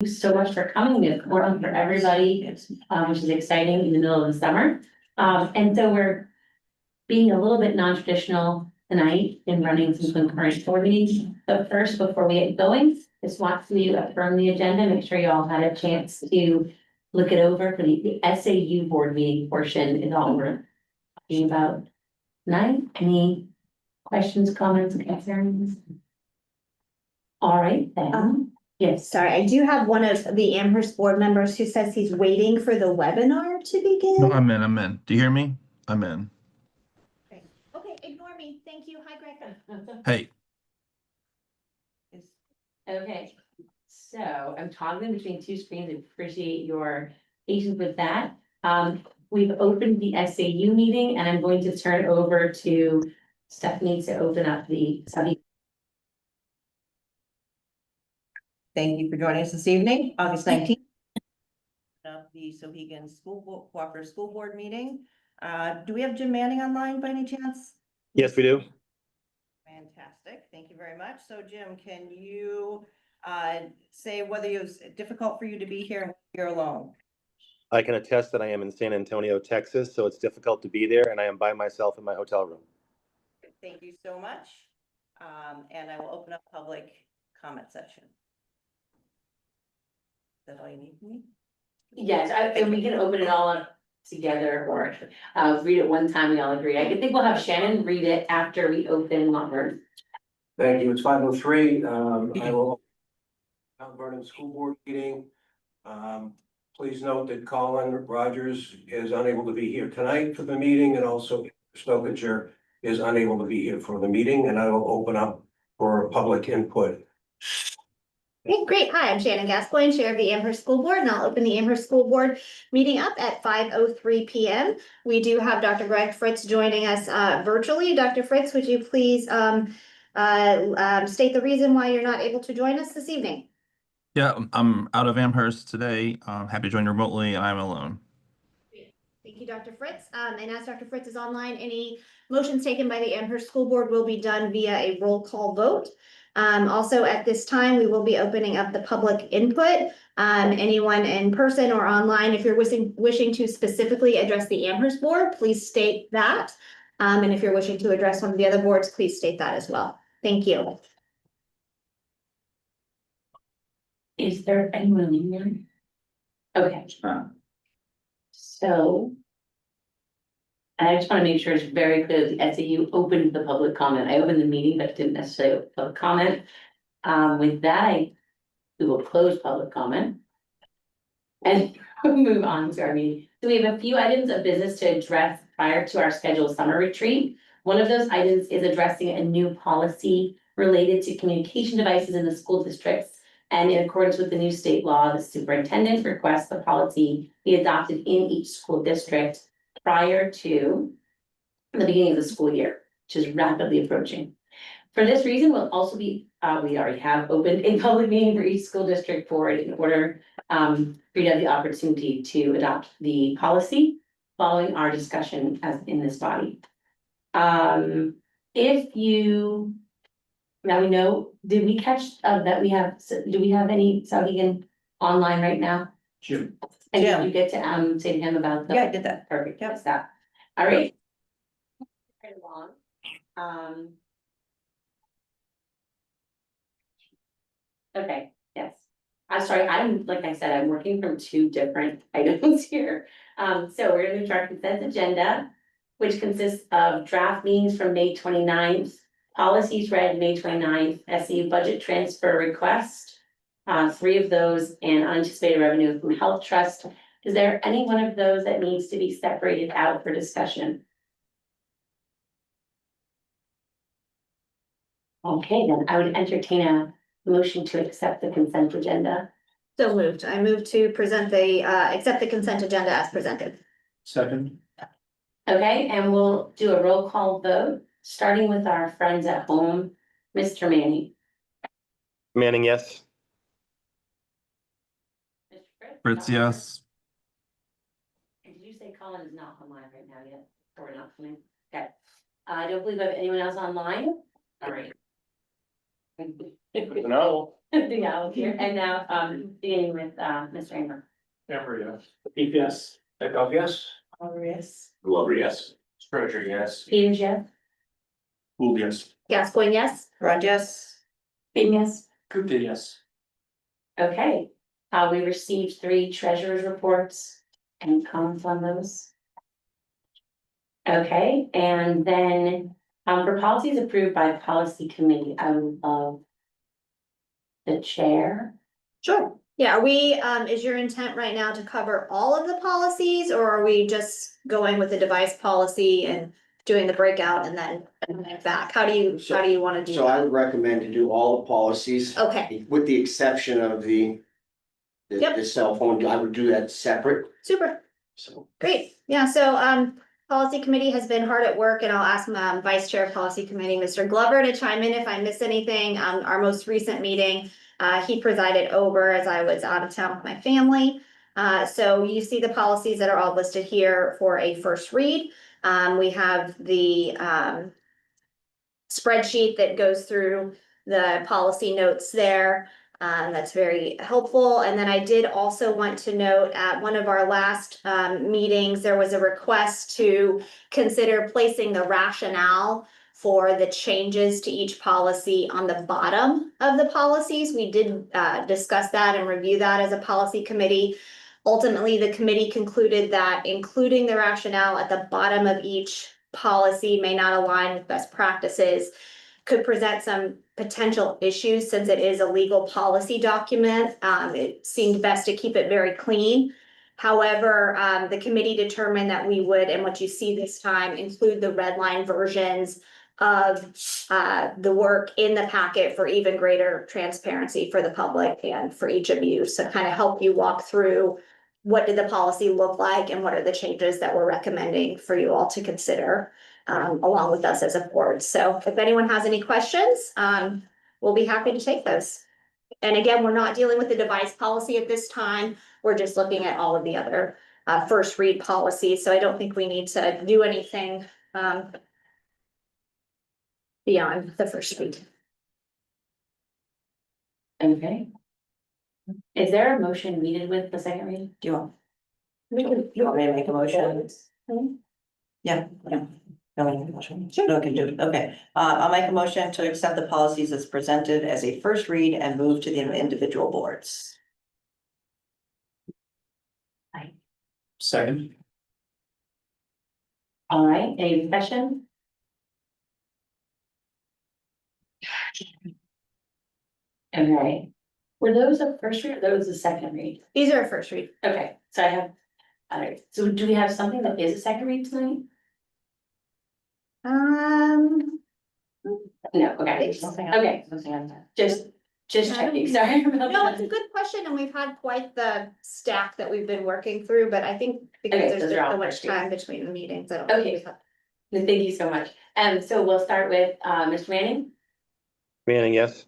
you so much for coming. It's important for everybody, which is exciting in the middle of the summer. And so we're being a little bit non-traditional tonight in running some concurrent board meetings. But first, before we get going, just want to affirm the agenda, make sure you all had a chance to look it over for the SAU board meeting portion is all we're talking about tonight. Any questions, comments, concerns? All right, then. Yes. Sorry, I do have one of the Amherst board members who says he's waiting for the webinar to begin. No, I'm in. Do you hear me? I'm in. Okay, ignore me. Thank you. Hi, Greg. Hey, Okay, so I'm toggling between two screens. I appreciate your patience with that. We've opened the SAU meeting and I'm going to turn it over to Stephanie to open up the study. Thank you for joining us this evening, August 19th. Of the Sohegan Cooperative School Board meeting. Do we have Jim Manning online by any chance? Yes, we do. Fantastic. Thank you very much. So Jim, can you say whether it's difficult for you to be here and you're alone? I can attest that I am in San Antonio, Texas, so it's difficult to be there, and I am by myself in my hotel room. Thank you so much. And I will open up public comment section. Is that all you need from me? Yes, and we can open it all up together or read it one time, we all agree. I think we'll have Shannon read it after we open Lombard. Thank you. It's 5:03. I will. Mount Vernon School Board meeting. Please note that Colin Rogers is unable to be here tonight for the meeting, and also Stokager is unable to be here for the meeting, and I will open up for public input. Okay, great. Hi, I'm Shannon Gascoigne, Chair of the Amherst School Board, and I'll open the Amherst School Board meeting up at 5:03 p.m. We do have Dr. Greg Fritz joining us virtually. Dr. Fritz, would you please state the reason why you're not able to join us this evening? yeah, I'm out of Amherst today. Happy to join remotely, and I'm alone. Thank you, Dr. Fritz. And as Dr. Fritz is online, any motions taken by the Amherst School Board will be done via a roll call vote. Also at this time, we will be opening up the public input. Anyone in person or online, if you're wishing to specifically address the Amherst board, please state that. And if you're wishing to address one of the other boards, please state that as well. Thank you. Is there anyone in there? Okay. So. I just want to make sure it's very clear that the SAU opened the public comment. I opened the meeting, but didn't necessarily open public comment. With that, we will close public comment. And move on to our meeting. So we have a few items of business to address prior to our scheduled summer retreat. One of those items is addressing a new policy related to communication devices in the school districts. And in accordance with the new state law, the superintendent requests the policy be adopted in each school district prior to the beginning of the school year, which is rapidly approaching. For this reason, we'll also be, we already have opened a public meeting for each school district board in order for you to have the opportunity to adopt the policy following our discussion as in this body. If you, now we know, did we catch that we have, do we have any Sohegan online right now? Jim. And did you get to say to him about the? Yeah, I did that. Perfect, Yep. that's that. All right. Right along. Okay, yes. I'm sorry, like I said, I'm working from two different items here. So we're gonna move to our consent agenda, which consists of draft meetings from May 29th, policies read May 29th, SAU budget transfer request. 3 of those and unanticipated revenue from Health Trust. Is there any one of those that needs to be separated out for discussion? Okay, then I would entertain a motion to accept the consent agenda. So moved. I move to present the, accept the consent agenda as presented. Second. Okay, and we'll do a roll call vote, starting with our friends at home. Mr. Manning. Manning, yes. Mr. Fritz, yes. Did you say Colin is not online right now yet? Or not coming? Okay. I don't believe I have anyone else online. All right. No. Yeah, here, and now, beginning with, Mr. Amer. Emery, yes. Keith, yes. Echo, yes. Yes. Glover, yes. Stroger, yes. Peters, yes. Gould, yes. Gascoigne, yes. Rogers. Beam, yes. Gupta, yes. Okay, we received 3 treasurer's reports. Any comments on those? Okay, and then, for policies approved by policy committee, I would love the chair. Sure. Yeah, are we, is your intent right now to cover all of the policies, or are we just going with the device policy and doing the breakout and then back? How do you wanna do So I that? would recommend to do all the policies, Okay, with the exception of the Yep. cell phone, I would do that separate, super. so. Great, yeah, so, policy committee has been hard at work, and I'll ask, Vice Chair of Policy Committee, Mr. Glover, to chime in if I miss anything. Our most recent meeting, he presided over as I was out of town with my family. So you see the policies that are all listed here for a first read. We have the, spreadsheet that goes through the policy notes there. That's very helpful. And then I did also want to note at one of our last meetings, there was a request to consider placing the rationale for the changes to each policy on the bottom of the policies. We did discuss that and review that as a policy committee. Ultimately, the committee concluded that including the rationale at the bottom of each policy may not align with best practices, could present some potential issues since it is a legal policy document. It seemed best to keep it very clean. However, the committee determined that we would, and what you see this time, include the red line versions of the work in the packet for even greater transparency for the public and for each of you. So kind of help you walk through what did the policy look like and what are the changes that we're recommending for you all to consider, along with us as a board. So if anyone has any questions, we'll be happy to take those. And again, we're not dealing with the device policy at this time. We're just looking at all of the other first read policies. So I don't think we need to do anything beyond the first read. Okay. Is there a motion needed with the second read? Do you want? You want me to make a motion? Yeah. No, I make a motion. Sure. Okay, do it. Okay, I'll make a motion to accept the policies as presented as a first read and move to the individual boards. Second. All right, any discussion? All right, were those a first read or those a second read? These are a first read. Okay, so I have, all right, so do we have something that is a second read tonight? No, okay, okay, just checking, sorry. No, it's a good question, and we've had quite the stack that we've been working through, but I think because Okay, there's those just are all so much first reads. time between the meetings, I don't. think Okay. we've had- Thank you so much. So we'll start with, Mr. Manning Manning, yes.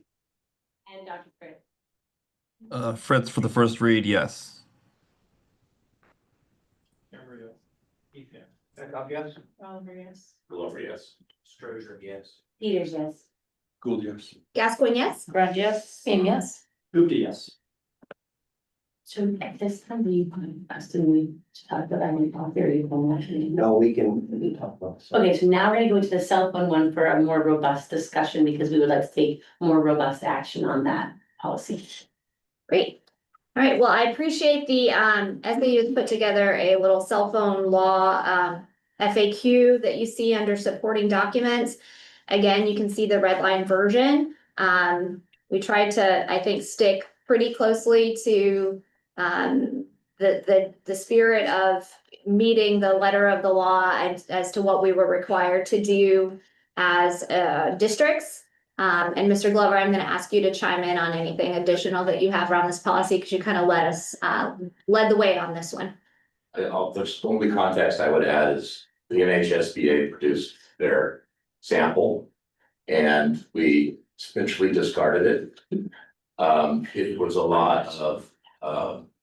and Dr. Fritz. Fritz for the first read, yes. Emery, yes. Keith, yes. Echo, yes. Yes. Glover, yes. Stroger, yes. Peters, yes. Gould, yes. Gascoigne, yes? Rogers. Beam, yes. Gupta, yes. So at this time, we want us to move to talk about, I mean, all very No, we can talk about this. Okay, so now we're gonna go to the cell phone one for a more robust discussion because we would like to take more robust action on that policy. Great. All right, well, I appreciate the, SAU has put together a little cell phone law, FAQ that you see under supporting documents. Again, you can see the red line version. We tried to, I think, stick pretty closely to, the spirit of meeting the letter of the law as to what we were required to do as, districts. And Mr. Glover, I'm gonna ask you to chime in on anything additional that you have around this policy, because you kind of led us, led the way on this one. There's only context I would add is the NHSBA produced their sample. And we eventually discarded it. It was a lot of,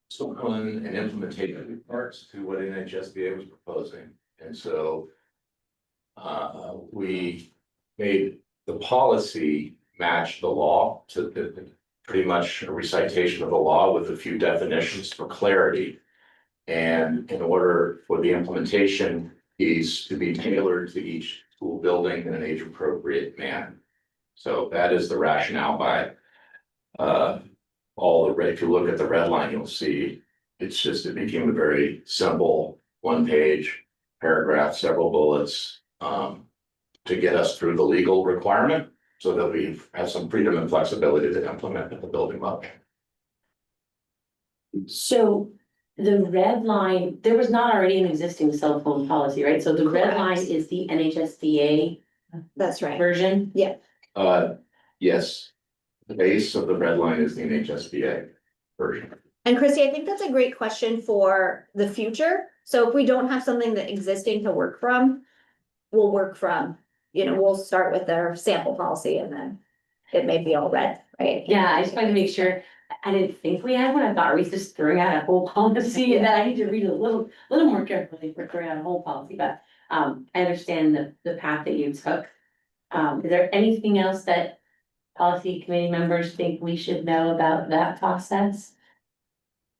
discipline and implementation parts to what NHSBA was proposing. And so, we made the policy match the law to pretty much a recitation of the law with a few definitions for clarity. And in order for the implementation piece to be tailored to each school building in an age appropriate manner. So that is the rationale by all the red. If you look at the red line, you'll see it became a very simple 1-page paragraph, several bullets to get us through the legal requirement so that we have some freedom and flexibility to implement at the building level. So the red line, there was not already an existing cell phone policy, right? So the red Correct. line is the NHSBA That's right. version. Yes, the base of the red line is the NHSBA version. And Christy, I think that's a great question for the future. So if we don't have something that existing to work from, we'll work from, we'll start with their sample policy and then it may be all red, right? Yeah, I just wanted to make sure, I didn't think we had one, I thought we were just throwing out a whole policy, and then I need to read a little more carefully for throwing out a whole policy, but. I understand the path that you took. Is there anything else that policy committee members think we should know about that process?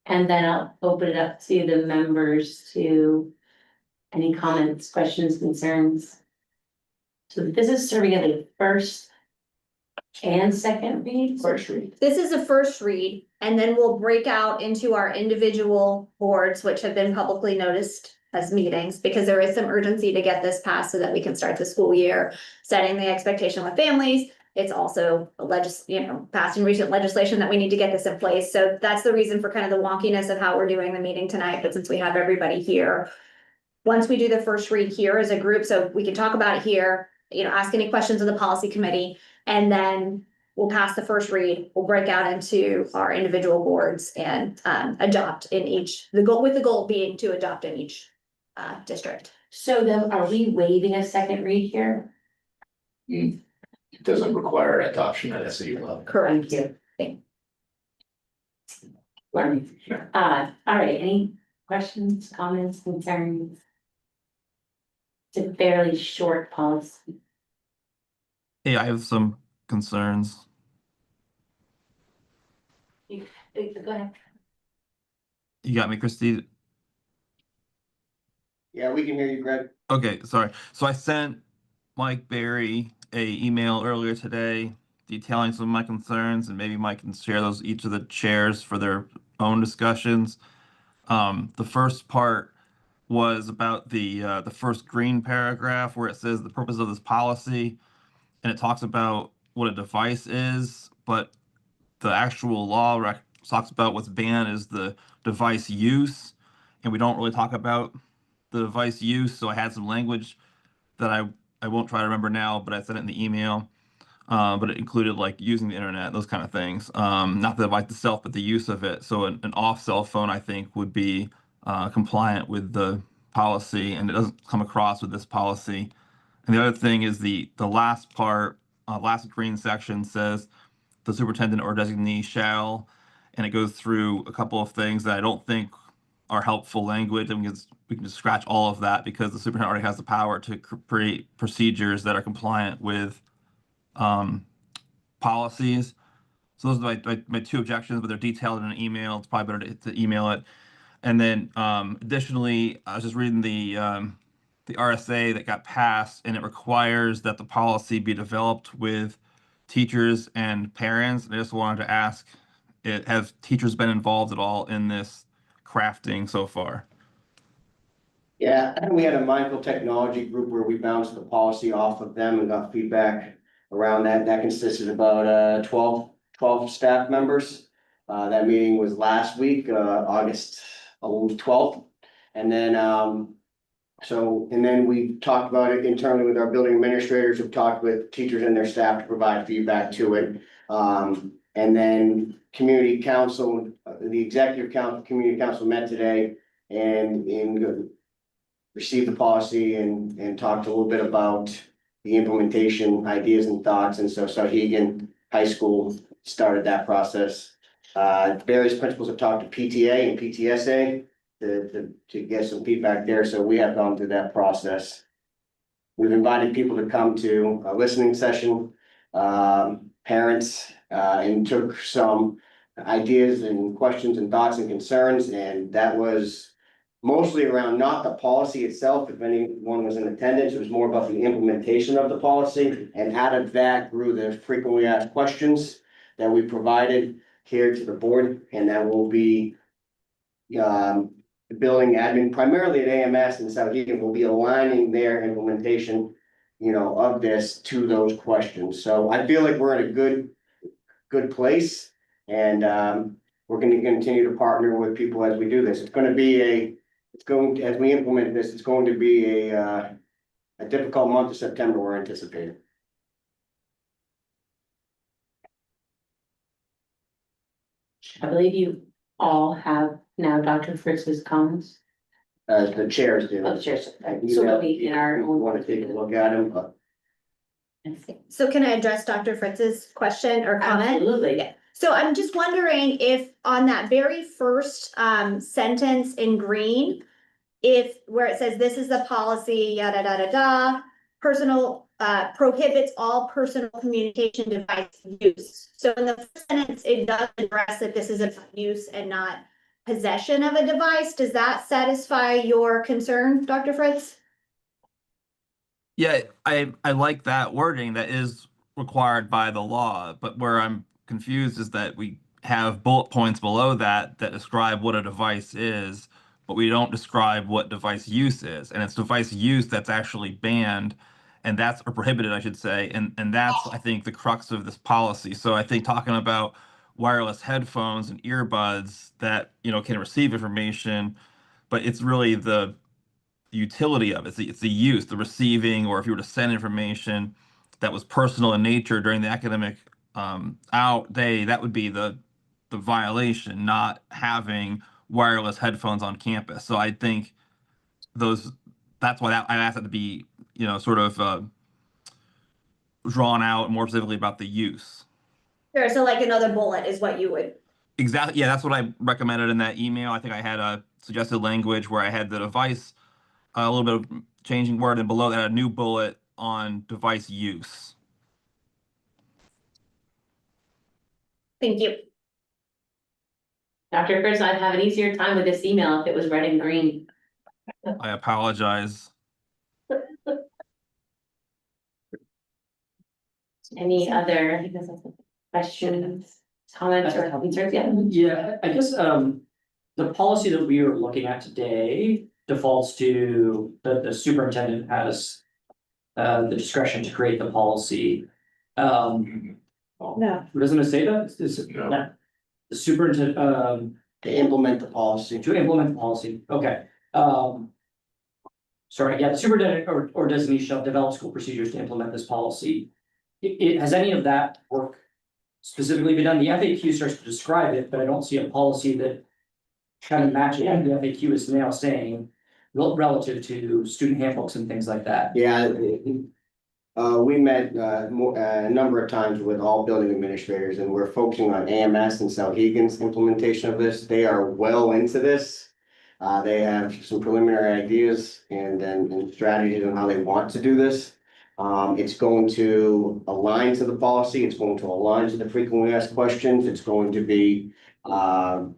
And then I'll open it up to the members to any comments, questions, concerns. So this is serving as a first and second read? First read. This is a first read, and then we'll break out into our individual boards, which have been publicly noticed as meetings, because there is some urgency to get this passed so that we can start the school year, setting the expectation with families. It's also passing recent legislation that we need to get this in place. So that's the reason for kind of the wonkiness of how we're doing the meeting tonight, but since we have everybody here. Once we do the first read here as a group, so we can talk about it here, ask any questions of the policy committee, and then we'll pass the first read, we'll break out into our individual boards and adopt in each, the goal being to adopt in each district. So then are we waiving a second read here? It doesn't require adoption at SAU level. Correct. Thank you. Learning. All right, any questions, comments, concerns? It's a fairly short policy. Yeah, I have some concerns. Go ahead. You got me, Christy? Yeah, we can hear you, Greg. Okay, sorry. So I sent Mike Berry a email earlier today detailing some of my concerns, and maybe Mike can share those each of the chairs for their own discussions. The first part was about the first green paragraph where it says the purpose of this policy, and it talks about what a device is, but the actual law talks about what's banned is the device use, and we don't really talk about the device use. So I had some language that I won't try to remember now, but I sent it in the email. But it included like using the internet, those kind of things. Not the device itself, but the use of it. So an off cell phone, I think, would be compliant with the policy, and it doesn't come across with this policy. And the other thing is the last part, last green section says the superintendent or designee shall, and it goes through a couple of things that I don't think are helpful language, and we can just scratch all of that because the superintendent already has the power to create procedures that are compliant with policies. So those are my two objections, but they're detailed in an email. It's probably better to email it. And then additionally, I was just reading the RSA that got passed, and it requires that the policy be developed with teachers and parents. And I just wanted to ask, have teachers been involved at all in this crafting so far? Yeah, we had a mindful technology group where we bounced the policy off of them and got feedback around that. That consisted of about 12 staff members. That meeting was last week, August 12th. And then we talked about it internally with our building administrators, who've talked with teachers and their staff to provide feedback to it. And then community council, the executive council, community council met today and received the policy and talked a little bit about the implementation ideas and thoughts. And so Sauhegan High School started that process. Various principals have talked to PTA and PTSA to get some feedback there. So we have gone through that process. We've invited people to come to a listening session, parents and took some ideas and questions and thoughts and concerns, and that was mostly around not the policy itself, if anyone was in attendance, it was more about the implementation of the policy, and out of that grew the frequently asked questions that we provided here to the board, and that will be the building admin, primarily at AMS and South Egan, will be aligning their implementation, of this to those questions. So I feel like we're in a good place, and we're going to continue to partner with people as we do this. As we implement this, it's going to be a difficult month of September, we're anticipating. I believe you all have now Dr. Fritz's comments. As the chairs do. Oh, chairs. So we'll be in our own. Want to take a look at them, but So can I address Dr. Fritz's question or comment? Absolutely. So I'm just wondering if on that very first sentence in green, if where it says this is the policy, yada, da, da, da, personal prohibits all personal communication device use. So in the first sentence, it does address that this is about use and not possession of a device. Does that satisfy your concern, Dr. Fritz? Yeah, I like that wording. That is required by the law, but where I'm confused is that we have bullet points below that describe what a device is, but we don't describe what device use is. And it's device use that's actually banned, and that's or prohibited, I should say. And that's, I think, the crux of this policy. So I think talking about wireless headphones and earbuds that, can receive information, but it's really the utility of it. It's the use, the receiving, or if you were to send information that was personal in nature during the academic out day, that would be the violation, not having wireless headphones on campus. So I think that's why I asked it to be, sort of drawn out more specifically about the use. Sure, so like another bullet is what you would. Exactly. Yeah, that's what I recommended in that email. I think I had a suggested language where I had the device, a little bit of changing word, and below that a new bullet on device use. Thank you. Dr. Fritz, I'd have an easier time with this email if it was red and green. I apologize. Any other questions, comments, or concerns? Yeah. Yeah, I guess, the policy that we are looking at today defaults to the superintendent has the discretion to create the policy. No. Doesn't it say that? No. The superintendent, to implement the policy. to implement the policy, okay. Sorry, yeah, the superintendent or designee shall develop school procedures to implement this policy. Has any of that work specifically been done? The FAQ starts to describe it, but I don't see a policy that kind of matches what the FAQ is now saying relative to student handbooks and things like that. Yeah, we met a number of times with all building administrators, and we're focusing on AMS and Souhegan's implementation of this. They are well into this. They have some preliminary ideas and strategies on how they want to do this. It's going to align to the policy. It's going to align to the frequently asked questions. It's going to be a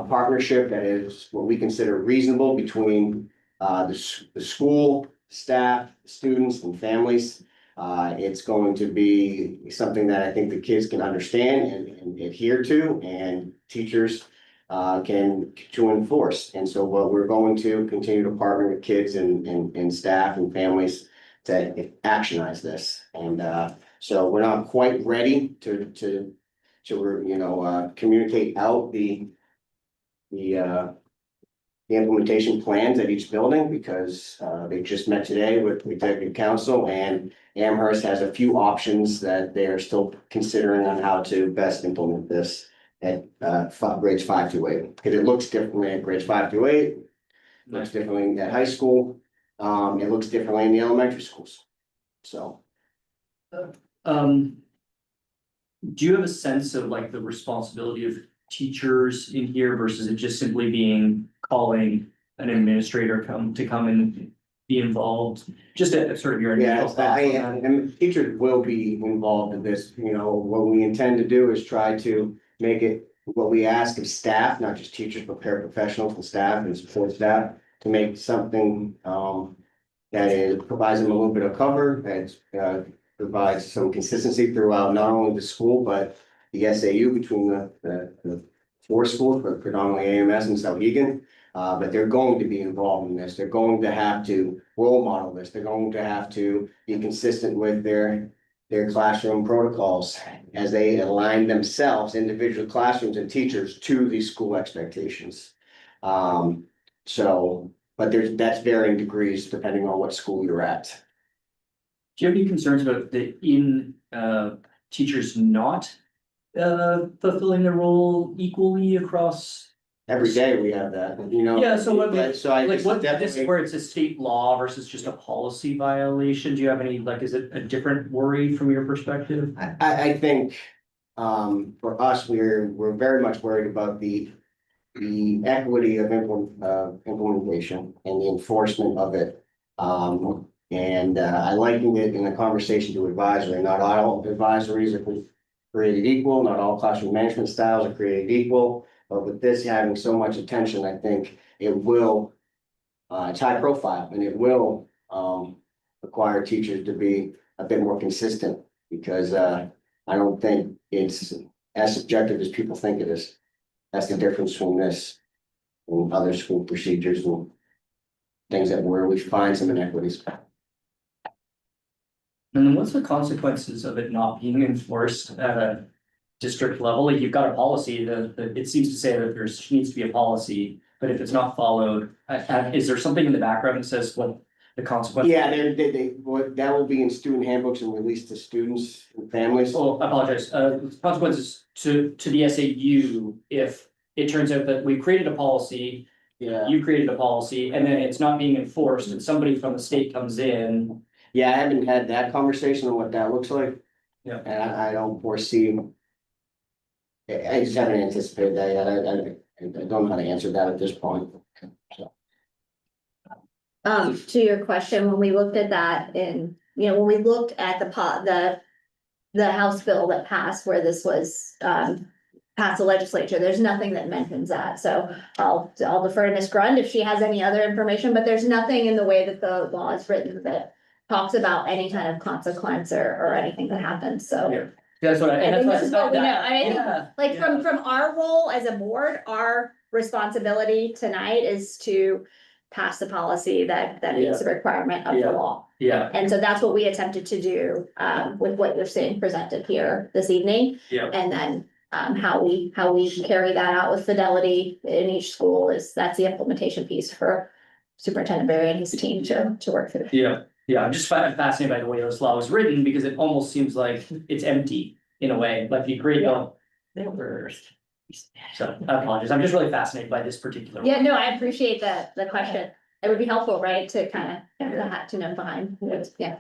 partnership that is what we consider reasonable between the school, staff, students, and families. It's going to be something that I think the kids can understand and adhere to, and teachers can to enforce. And so what we're going to continue to partner with kids and staff and families to actionize this. And so we're not quite ready to communicate out the implementation plans at each building, because they just met today with the executive council, and Amherst has a few options that they are still considering on how to best implement this at grades 5 through 8, because it looks differently at grades 5 through 8, looks differently at high school, it looks differently in the elementary schools. So Do you have a sense of like the responsibility of teachers in here versus it just simply being calling an administrator to come and be involved? Just a sort of your Yeah, initial thoughts on that. and teachers will be involved in this, you know, what we intend to do is try to make it what we ask of staff, not just teachers, but paraprofessionals and staff and support staff, to make something, that is, provides them a little bit of cover, that, provides some consistency throughout not only the school, but the SAU between the four schools, but predominantly AMS and Souhegan. But they're going to be involved in this. They're going to have to role model this. They're going to have to be consistent with their classroom protocols as they align themselves, individual classrooms and teachers, to these school expectations. But that's varying degrees depending on what school you're at. Do you have any concerns about teachers not fulfilling their role equally across? Every day we have that, you know. Yeah, so what, So I like just what, this is definitely, where it's a state law versus just a policy violation? Do you have any, like, is it a different worry from your perspective? I think, for us, we're very much worried about the equity of implementation and the enforcement of it. I likened it in the conversation to advisory. Not all advisories are created equal, not all classroom management styles are created equal. But with this having so much attention, I think it will, it's high profile and it will, require teachers to be a bit more consistent, because, I don't think it's as subjective as people think it is. That's the difference between this and other school procedures and things where we find some inequities. And then what's the consequences of it not being enforced at a district level? Like, you've got a policy that it seems to say that there needs to be a policy, but if it's not followed, is there something in the background that says what the consequences? Yeah, that will be in student handbooks and released to students and families. Oh, I apologize. Consequences to the SAU if it turns out that we created a policy, Yeah, you created a policy, and then it's not being enforced, and somebody from the state comes in. yeah, I haven't had that conversation on what that looks like. Yeah. And I don't foresee. I just haven't anticipated that yet. I don't know how to answer that at this point. So. To your question, when we looked at that when we looked at the House bill that passed where this was, passed the legislature, there's nothing that mentions that, so I'll defer to Ms. Grund if she has any other information, but there's nothing in the way that the law is written that talks about any kind of consequence or anything that happens, so. Yeah. That's what I think this is what we know. I mean, Yeah. like from our role as a board, our responsibility tonight is to pass the policy that meets the requirement of the Yeah. law. Yeah, And so that's what we attempted to do with what you're seeing presented here this evening. yeah. And then how we carry that out with fidelity in each school that's the implementation piece for Superintendent Barry and his team to work through. Yeah, I'm just fascinated by the way this law was written, because it almost seems like it's empty in a way, like you create so I apologize, I'm just really fascinated by this particular. Yeah, no, I appreciate the question. It would be helpful, right, to kind of have the hat to know behind, yeah.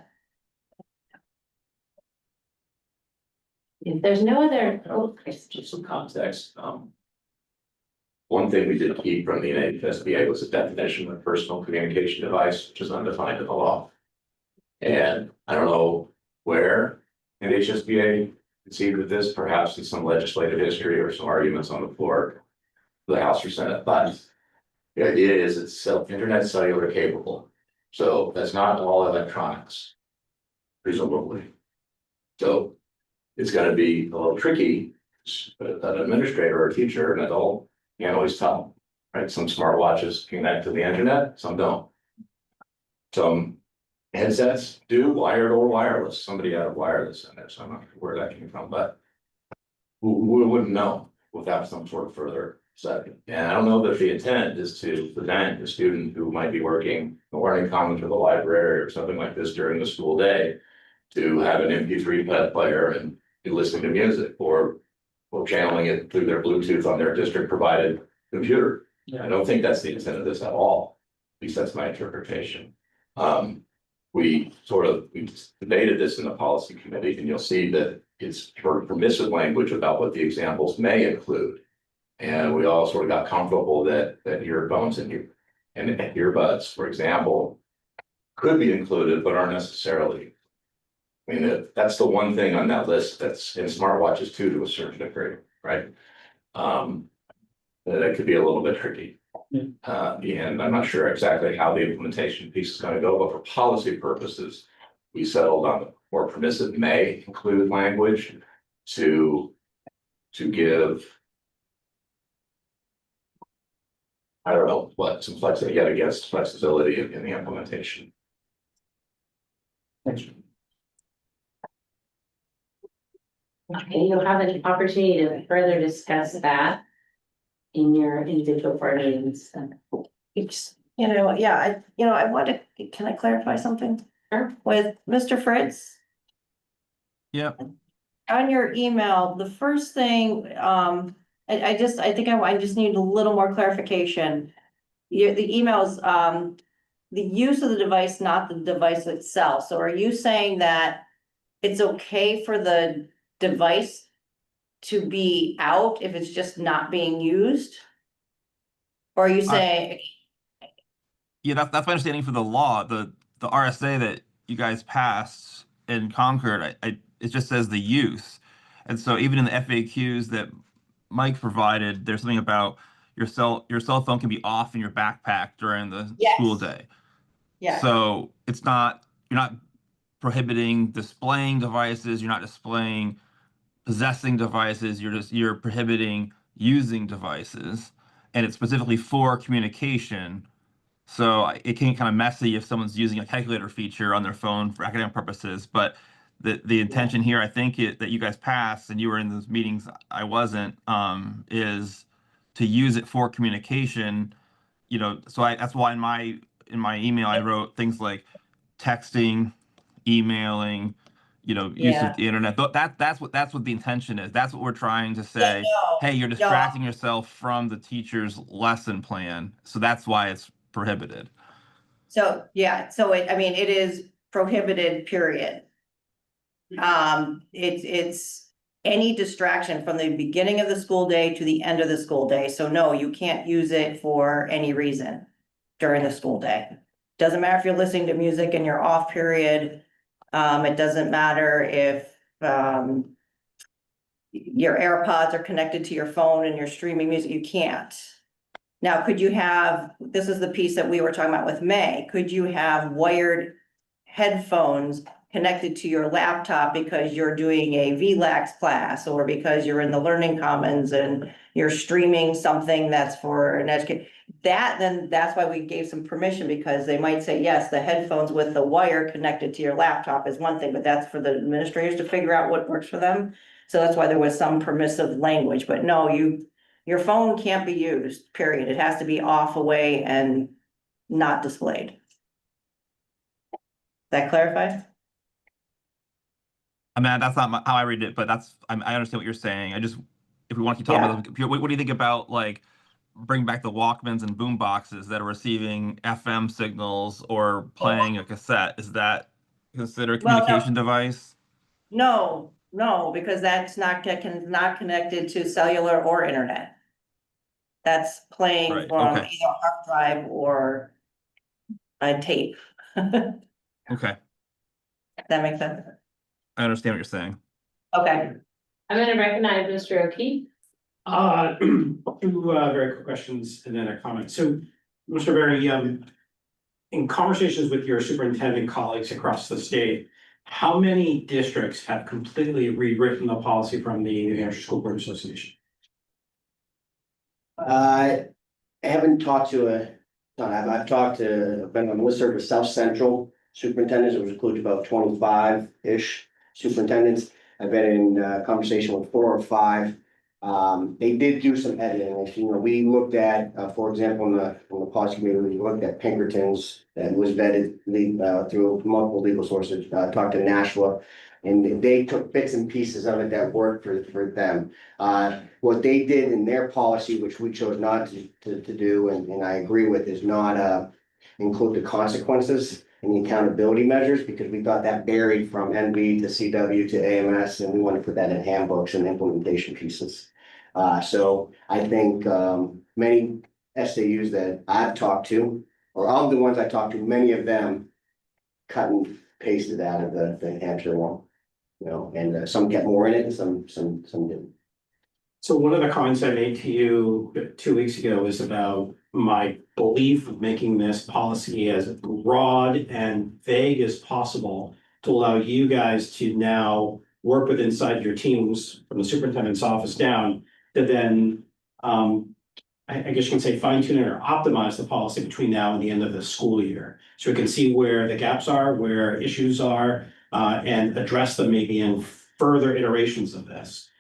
If there's no other, Just some context, one thing we did keep from the NHSBA was a definition of personal communication device, which is undefined in the law. And I don't know where NHSBA conceived of this, perhaps in some legislative history or some arguments on the floor of the House or Senate, but the idea is it's internet cellular capable. So that's not all electronics, presumably. So it's gonna be a little tricky, but an administrator or a teacher, an adult, can't always tell, right? Some smartwatches connect to the internet, some don't. Some headsets do wired or wireless, somebody had a wireless in there, so I'm not sure where that came from, but we wouldn't know without some sort of further study. And I don't know that the intent is to prevent a student who might be working the learning commons or the library or something like this during the school day to have an MP3 player and be listening to music or channeling it through their Bluetooth on their district provided computer. I don't think that's the intent of this at all. At least that's my interpretation. We debated this in the policy committee, and you'll see that it's permissive language about what the examples may include. And we all sort of got comfortable that earphones and earbuds, for example, could be included, but aren't necessarily. I mean, that's the one thing on that list that's in smartwatches too, to a certain degree, right? That could be a little bit tricky. And I'm not sure exactly how the implementation piece is gonna go, but for policy purposes, we settled on the more permissive may include language to give, I don't know, what, some flexibility, yet against flexibility in the implementation. Thanks. Okay, you'll have an opportunity to further discuss that in your individual board meetings. It's, I want to, can I clarify something? Sure. With Mr. Fritz, Yep. on your email, the first thing, I just need a little more clarification. The emails, the use of the device, not the device itself. So are you saying that it's okay for the device to be out if it's just not being used? Or are you saying, Yeah, that's my understanding for the law. The RSA that you guys passed in Concord, it just says the use. And so even in the FAQs that Mike provided, there's something about your cell phone can be off in your backpack during the Yes. school day. yeah, So you're not prohibiting displaying devices, you're not displaying possessing devices, you're prohibiting using devices. And it's specifically for communication. So it can get kind of messy if someone's using a calculator feature on their phone for academic purposes. But the intention here, I think that you guys passed, and you were in those meetings, I wasn't, is to use it for communication. So that's why in my email I wrote things like texting, emailing, use Yeah. of the internet. That's what the intention is. That's what we're trying to Yeah, say. no, Hey, you're no. distracting yourself from the teacher's lesson plan. So that's why it's prohibited. So, yeah, so it is prohibited, period. It's any distraction from the beginning of the school day to the end of the school day. So no, you can't use it for any reason during the school day. Doesn't matter if you're listening to music in your off period. It doesn't matter if, your AirPods are connected to your phone and you're streaming music, you can't. Now, could you have, this is the piece that we were talking about with May, could you have wired headphones connected to your laptop because you're doing a VLAX class or because you're in the Learning Commons and you're streaming something that's for an education? Then that's why we gave some permission, because they might say, yes, the headphones with the wire connected to your laptop is one thing, but that's for the administrators to figure out what works for them. So that's why there was some permissive language, but no, your phone can't be used, period. It has to be off, away, and not displayed. That clarifies? I mean, that's not how I read it, but I understand what you're saying. If we want to keep talking about the computer, what do you think about like bring back the Walkmans and boom boxes that are receiving FM signals or playing a cassette? Is that considered a Well, no. communication device? No, because that's not connected to cellular or internet. That's playing Right, from okay. either a hard drive or a tape. Okay, That makes sense? I understand what you're saying. Okay, I'm gonna recognize Mr. O'Keefe. Two very quick questions and then a comment. So, Mr. Berry, in conversations with your superintendent colleagues across the state, how many districts have completely rewritten the policy from the New Hampshire School Board Association? I haven't talked to I've been on the listserv for South Central superintendents, which includes about 25-ish superintendents. I've been in conversation with 4 or 5. They did do some editing. We looked at, for example, in the policy committee, we looked at Pinkerton's that was vetted through multiple legal sources, talked to Nashua, and they took bits and pieces of it that worked for them. What they did in their policy, which we chose not to do, and I agree with, is not include the consequences and the accountability measures, because we thought that varied from NB to CW to AMS, and we want to put that in handbooks and implementation pieces. So I think many SAUs that I've talked to, or all the ones I talked to, many of them cut and pasted out of the Hampshire one. You know, and some get more in it, and some didn't. So one of the comments I made to you 2 weeks ago is about my belief of making this policy as broad and vague as possible to allow you guys to now work with inside your teams from the superintendent's office down to then, I guess you can say fine tune it or optimize the policy between now and the end of the school year. So we can see where the gaps are, where issues are, and address them maybe in further iterations of this.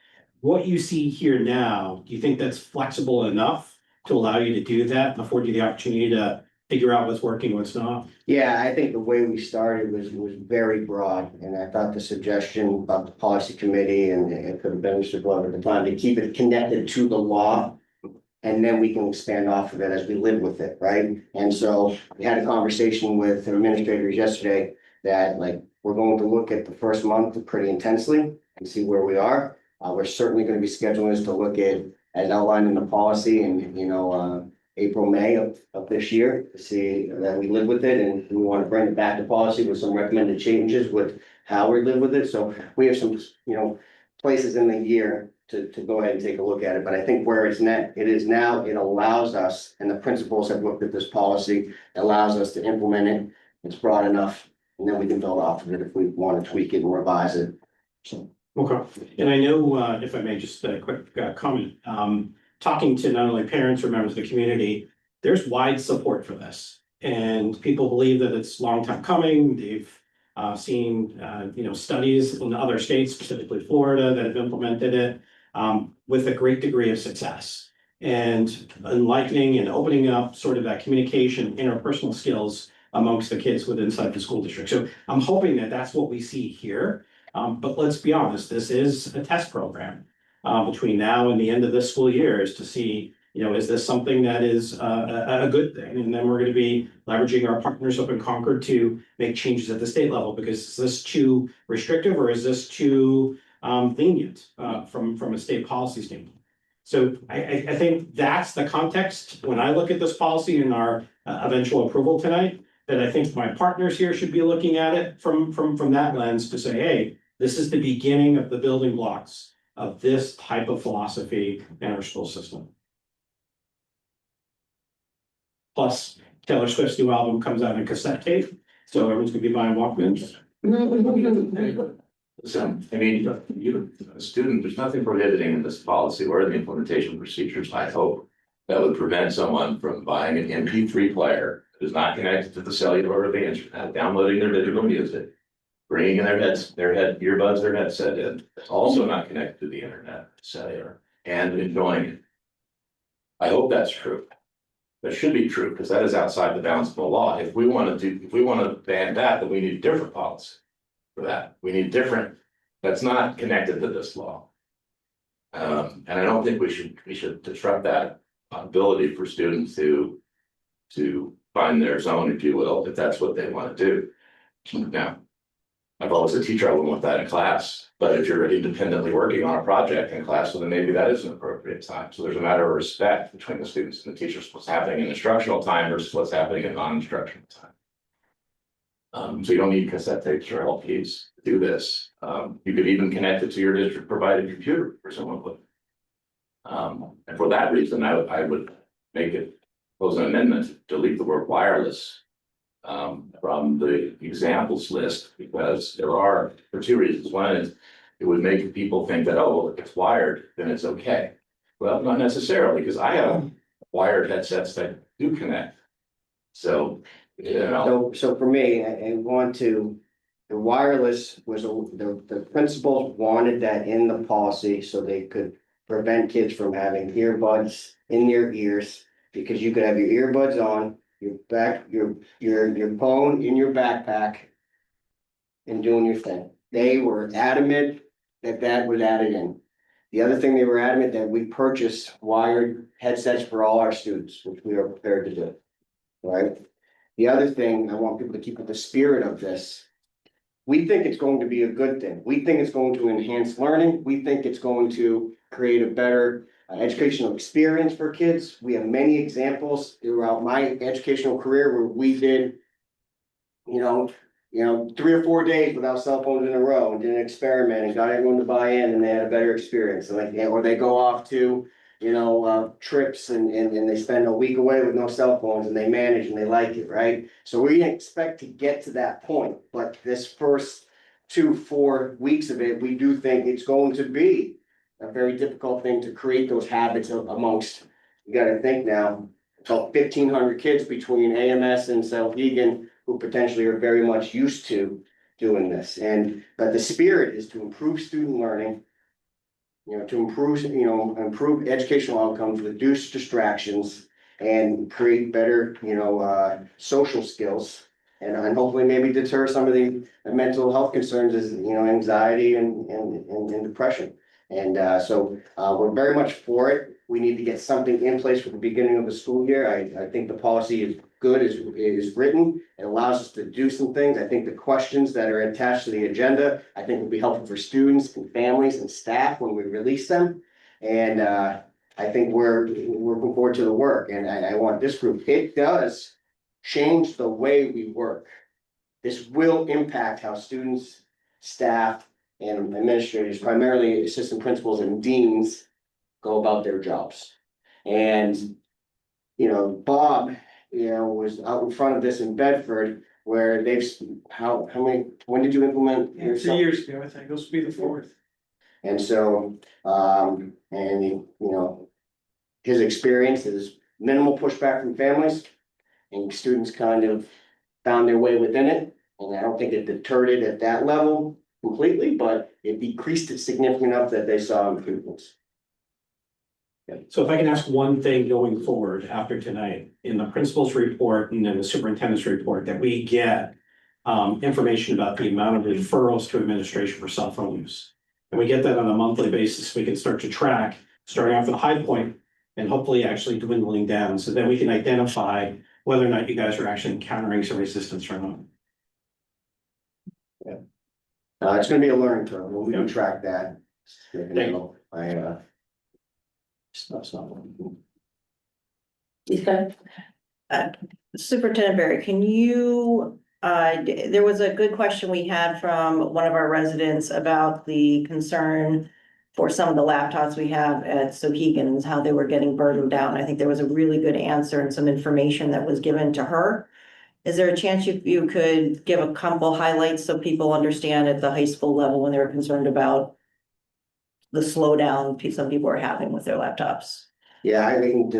What you see here now, do you think that's flexible enough to allow you to do that, and afford you the opportunity to figure out what's working, what's not? Yeah, I think the way we started was very broad, and I thought the suggestion about the policy committee, and it could have been Mr. Glover at the time, to keep it connected to the law. And then we can expand off of it as we live with it, right? And so we had a conversation with administrators yesterday that like, we're going to look at the first month pretty intensely and see where we are. We're certainly gonna be scheduling this to look at, as outlined in the policy and, you know, April, May of this year, to see that we live with it, and we want to bring it back to policy with some recommended changes with how we live with it. So we have some, you know, places in the year to go ahead and take a look at it. But I think where it is now, it allows us, and the principals have looked at this policy, allows us to implement it. It's broad enough, and then we can build off of it if we want to tweak it and revise it. So. Okay, and I know, if I may, just a quick comment, talking to not only parents or members of the community, there's wide support for this. And people believe that it's a long time coming. They've seen, you know, studies in other states, specifically Florida, that have implemented it with a great degree of success. And enlightening and opening up sort of that communication, interpersonal skills amongst the kids within inside the school district. So I'm hoping that that's what we see here. But let's be honest, this is a test program between now and the end of this school year, is to see, you know, is this something that is a good thing? And then we're going to be leveraging our partners up in Concord to make changes at the state level, because is this too restrictive or is this too lenient from a state policy standpoint? So I think that's the context when I look at this policy and our eventual approval tonight, that I think my partners here should be looking at it from that lens to say, hey, this is the beginning of the building blocks of this type of philosophy in our school system. Plus, Taylor Swift's new album comes out in cassette tape, so everyone's gonna be buying Walkmans. So, I mean, a student, there's nothing prohibiting in this policy or in the implementation procedures, I hope, that would prevent someone from buying an MP3 player that is not connected to the cellular or the internet, downloading their digital music, bringing in their earbuds, their headset in, that's also not connected to the internet, cellular, and enjoying it. I hope that's true. That should be true, because that is outside the bounds of the law. If we want to ban that, then we need a different policy for that. We need different, that's not connected to this law. And I don't think we should disrupt that ability for students to find their zone, if you will, if that's what they want to do. Now, I've always a teacher, I wouldn't want that in class, but if you're independently working on a project in class, well, then maybe that is an appropriate time. So there's a matter of respect between the students and the teachers, what's happening in instructional time versus what's happening in non-instructional time. So you don't need cassette tapes or LPs to do this. You could even connect it to your district provided computer for someone would. And for that reason, I would make it, pose an amendment to delete the word wireless from the examples list, because there are, for two reasons. One is it would make people think that, oh, well, if it's wired, then it's okay. Well, not necessarily, because I have wired headsets that do connect. So, you know. So for me, I want to, the wireless was, the principals wanted that in the policy so they could prevent kids from having earbuds in their ears, because you could have your earbuds on, your phone in your backpack and doing your thing. They were adamant that was added in. The other thing they were adamant that we purchase wired headsets for all our students, which we are prepared to do. Right? The other thing I want people to keep with the spirit of this. We think it's going to be a good thing. We think it's going to enhance learning. We think it's going to create a better educational experience for kids. We have many examples throughout my educational career where we did, you know, 3 or 4 days without cell phones in a row and did an experiment and got everyone to buy in and they had a better experience. And like, or they go off to, trips and they spend a week away with no cell phones and they manage and they like it, right? So we expect to get to that point, but this first 2-4 weeks of it, we do think it's going to be a very difficult thing to create those habits amongst, you gotta think now, about 1,500 kids between AMS and Souhegan who potentially are very much used to doing this. But the spirit is to improve student learning, to improve educational outcomes, reduce distractions, and create better, social skills. And hopefully maybe deter some of the mental health concerns as, anxiety and depression. So we're very much for it. We need to get something in place for the beginning of the school year. I think the policy is good, is written. It allows us to do some things. I think the questions that are attached to the agenda, I think will be helpful for students and families and staff when we release them. And I think we're looking forward to the work. And I want this group, it does change the way we work. This will impact how students, staff, and administrators, primarily assistant principals and deans, go about their jobs. And, Bob, was out in front of this in Bedford, where how many, when did you implement? 2 years ago, I think, this will be the 4th. And so, his experience is minimal pushback from families, and students kind of found their way within it. And I don't think it deterred it at that level completely, but it decreased it significantly enough that they saw improvements. So if I can ask one thing going forward after tonight, in the principal's report and then the superintendent's report, that we get information about the amount of referrals to administration for cell phone use. And we get that on a monthly basis, we can start to track, starting off with a high point and hopefully actually dwindling down, so that we can identify whether or not you guys are actually encountering some resistance or not. It's gonna be a learning curve, we can track that. He's good. Superintendent Barry, can you, there was a good question we had from one of our residents about the concern for some of the laptops we have at Souhegan's, how they were getting burdened down. I think there was a really good answer and some information that was given to her. Is there a chance you could give a couple highlights so people understand at the high school level when they're concerned about the slowdown some people are having with their laptops? Yeah, I think,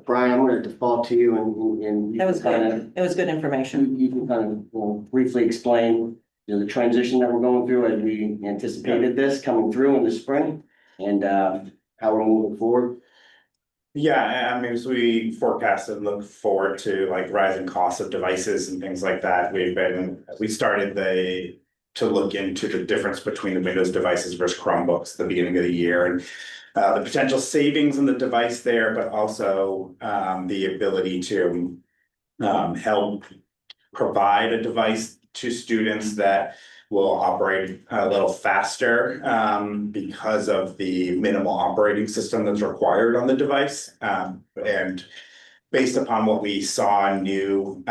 Brian, I'm gonna default to you and. That was good. It was good information. You can kind of briefly explain, the transition that we're going through as we anticipated this coming through in the spring and how we're moving forward. Yeah, I mean, as we forecasted, look forward to like rising costs of devices and things like that. We started to look into the difference between the Windows devices versus Chromebooks at the beginning of the year, and the potential savings in the device there, but also the ability to help provide a device to students that will operate a little faster because of the minimal operating system that's required on the device. And based upon what we saw new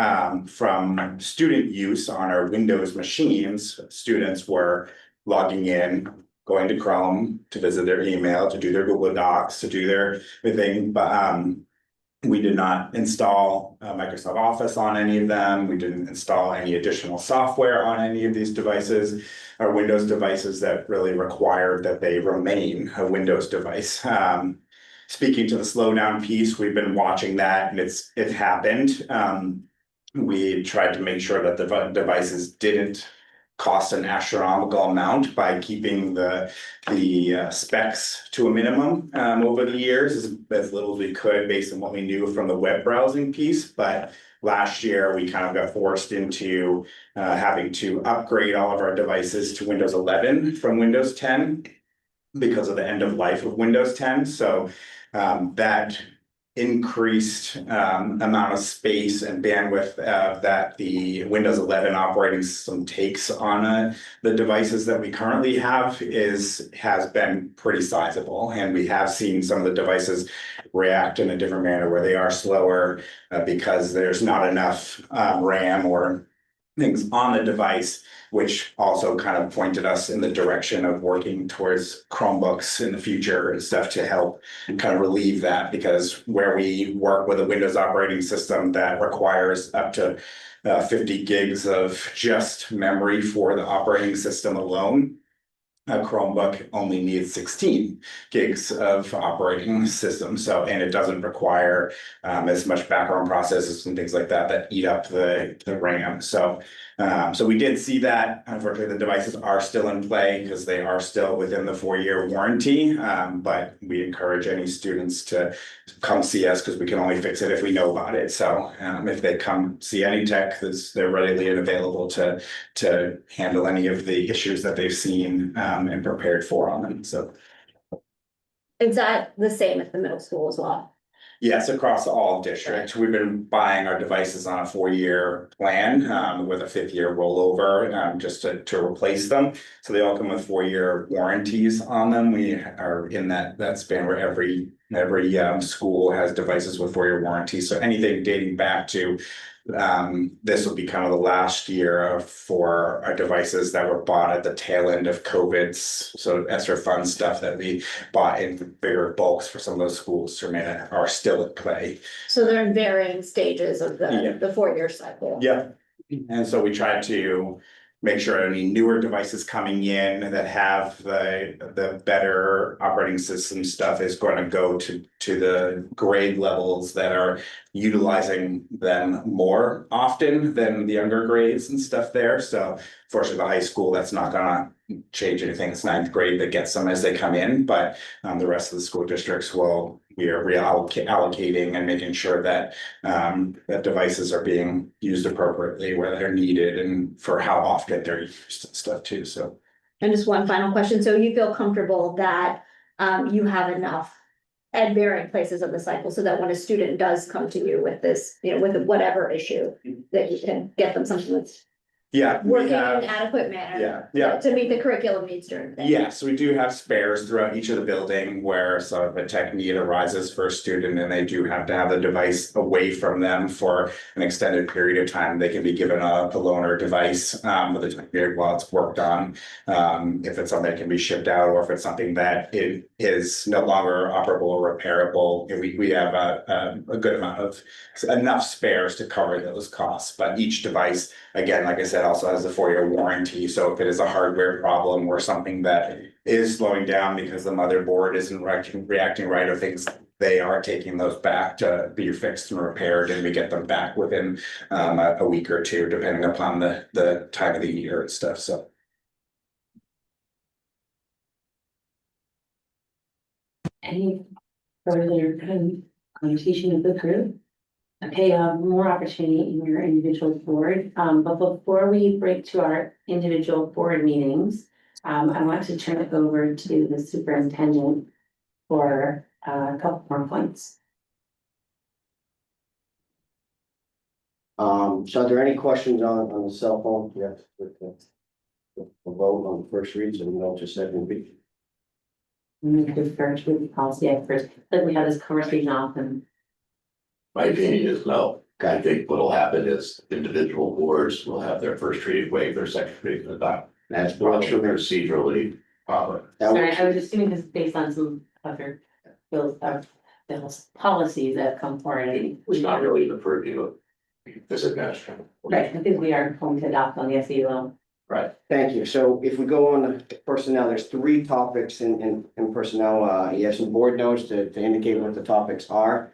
from student use on our Windows machines, students were logging in, going to Chrome to visit their email, to do their Google Docs, to do their thing, but we did not install Microsoft Office on any of them. We didn't install any additional software on any of these devices, or Windows devices that really required that they remain a Windows device. Speaking to the slowdown piece, we've been watching that, and it happened. We tried to make sure that the devices didn't cost an astronomical amount by keeping the specs to a minimum over the years, as little as we could based on what we knew from the web browsing piece. But last year we kind of got forced into having to upgrade all of our devices to Windows 11 from Windows 10 because of the end of life of Windows 10. So that increased amount of space and bandwidth that the Windows 11 operating system takes on the devices that we currently have has been pretty sizable, and we have seen some of the devices react in a different manner where they are slower because there's not enough RAM or things on the device, which also kind of pointed us in the direction of working towards Chromebooks in the future and stuff to help kind of relieve that, because where we work with a Windows operating system that requires up to 50 gigs of just memory for the operating system alone, a Chromebook only needs 16 gigs of operating system. So, and it doesn't require as much background processes and things like that that eat up the RAM. So we did see that. Unfortunately, the devices are still in play because they are still within the 4-year warranty. But we encourage any students to come see us because we can only fix it if we know about it. So if they come see any tech, they're readily available to handle any of the issues that they've seen and prepared for on them. So Is that the same at the middle school as well? yes, across all districts, we've been buying our devices on a 4-year plan with a 5th-year rollover just to replace them. So they all come with 4-year warranties on them. We are in that span where every school has devices with 4-year warranties. So anything dating back to this will be kind of the last year for our devices that were bought at the tail end of COVID's ESSER fund stuff that we bought in bigger bulks for some of those schools are still at play. So they're in varying stages of the 4-year cycle. Yeah, and so we try to make sure any newer devices coming in that have the better operating system stuff is going to go to the grade levels that are utilizing them more often than the younger grades and stuff there. So fortunately, the high school, that's not gonna change anything. It's 9th grade that gets them as they come in, but the rest of the school districts we are reallocating and making sure that that devices are being used appropriately where they're needed and for how often they're used and stuff too. So. And just one final question. So you feel comfortable that you have enough at varying places of the cycle so that when a student does come to you with this, with whatever issue, that you can get them something that's working in an adequate manner to meet the curriculum needs during the day? Yes, we do have spares throughout each of the building where some of the tech need arises for a student and they do have to have the device away from them for an extended period of time. They can be given a loaner device with a time period while it's worked on. If it's something that can be shipped out or if it's something that it is no longer operable or repairable, we have a good amount of enough spares to cover those costs. But each device, again, like I said, also has a 4-year warranty. So if it is a hardware problem or something that is slowing down because the motherboard isn't reacting right or things, they are taking those back to be fixed and repaired, and we get them back within a week or two, depending upon the time of the year and stuff. So. Any further conversation of the group? Okay, more opportunity in your individual board, but before we break to our individual board meetings, I want to turn it over to the superintendent for a couple more points. So are there any questions on the cell phone? Yes, the vote on the first read, so we know to second read. We defer to the policy experts, but we have this conversation often. My opinion is no. I think what'll happen is individual boards will have their first reading waive, their second reading adopt. That's Procedurally proper. Sorry, I was assuming this is based on some other bills, bills, policies that come forward. It's not really the purview of this administration. Right, I think we are going to adopt on the SAU. Right. Thank you. So if we go on to personnel, there's 3 topics in personnel. You have some board notes to indicate what the topics are.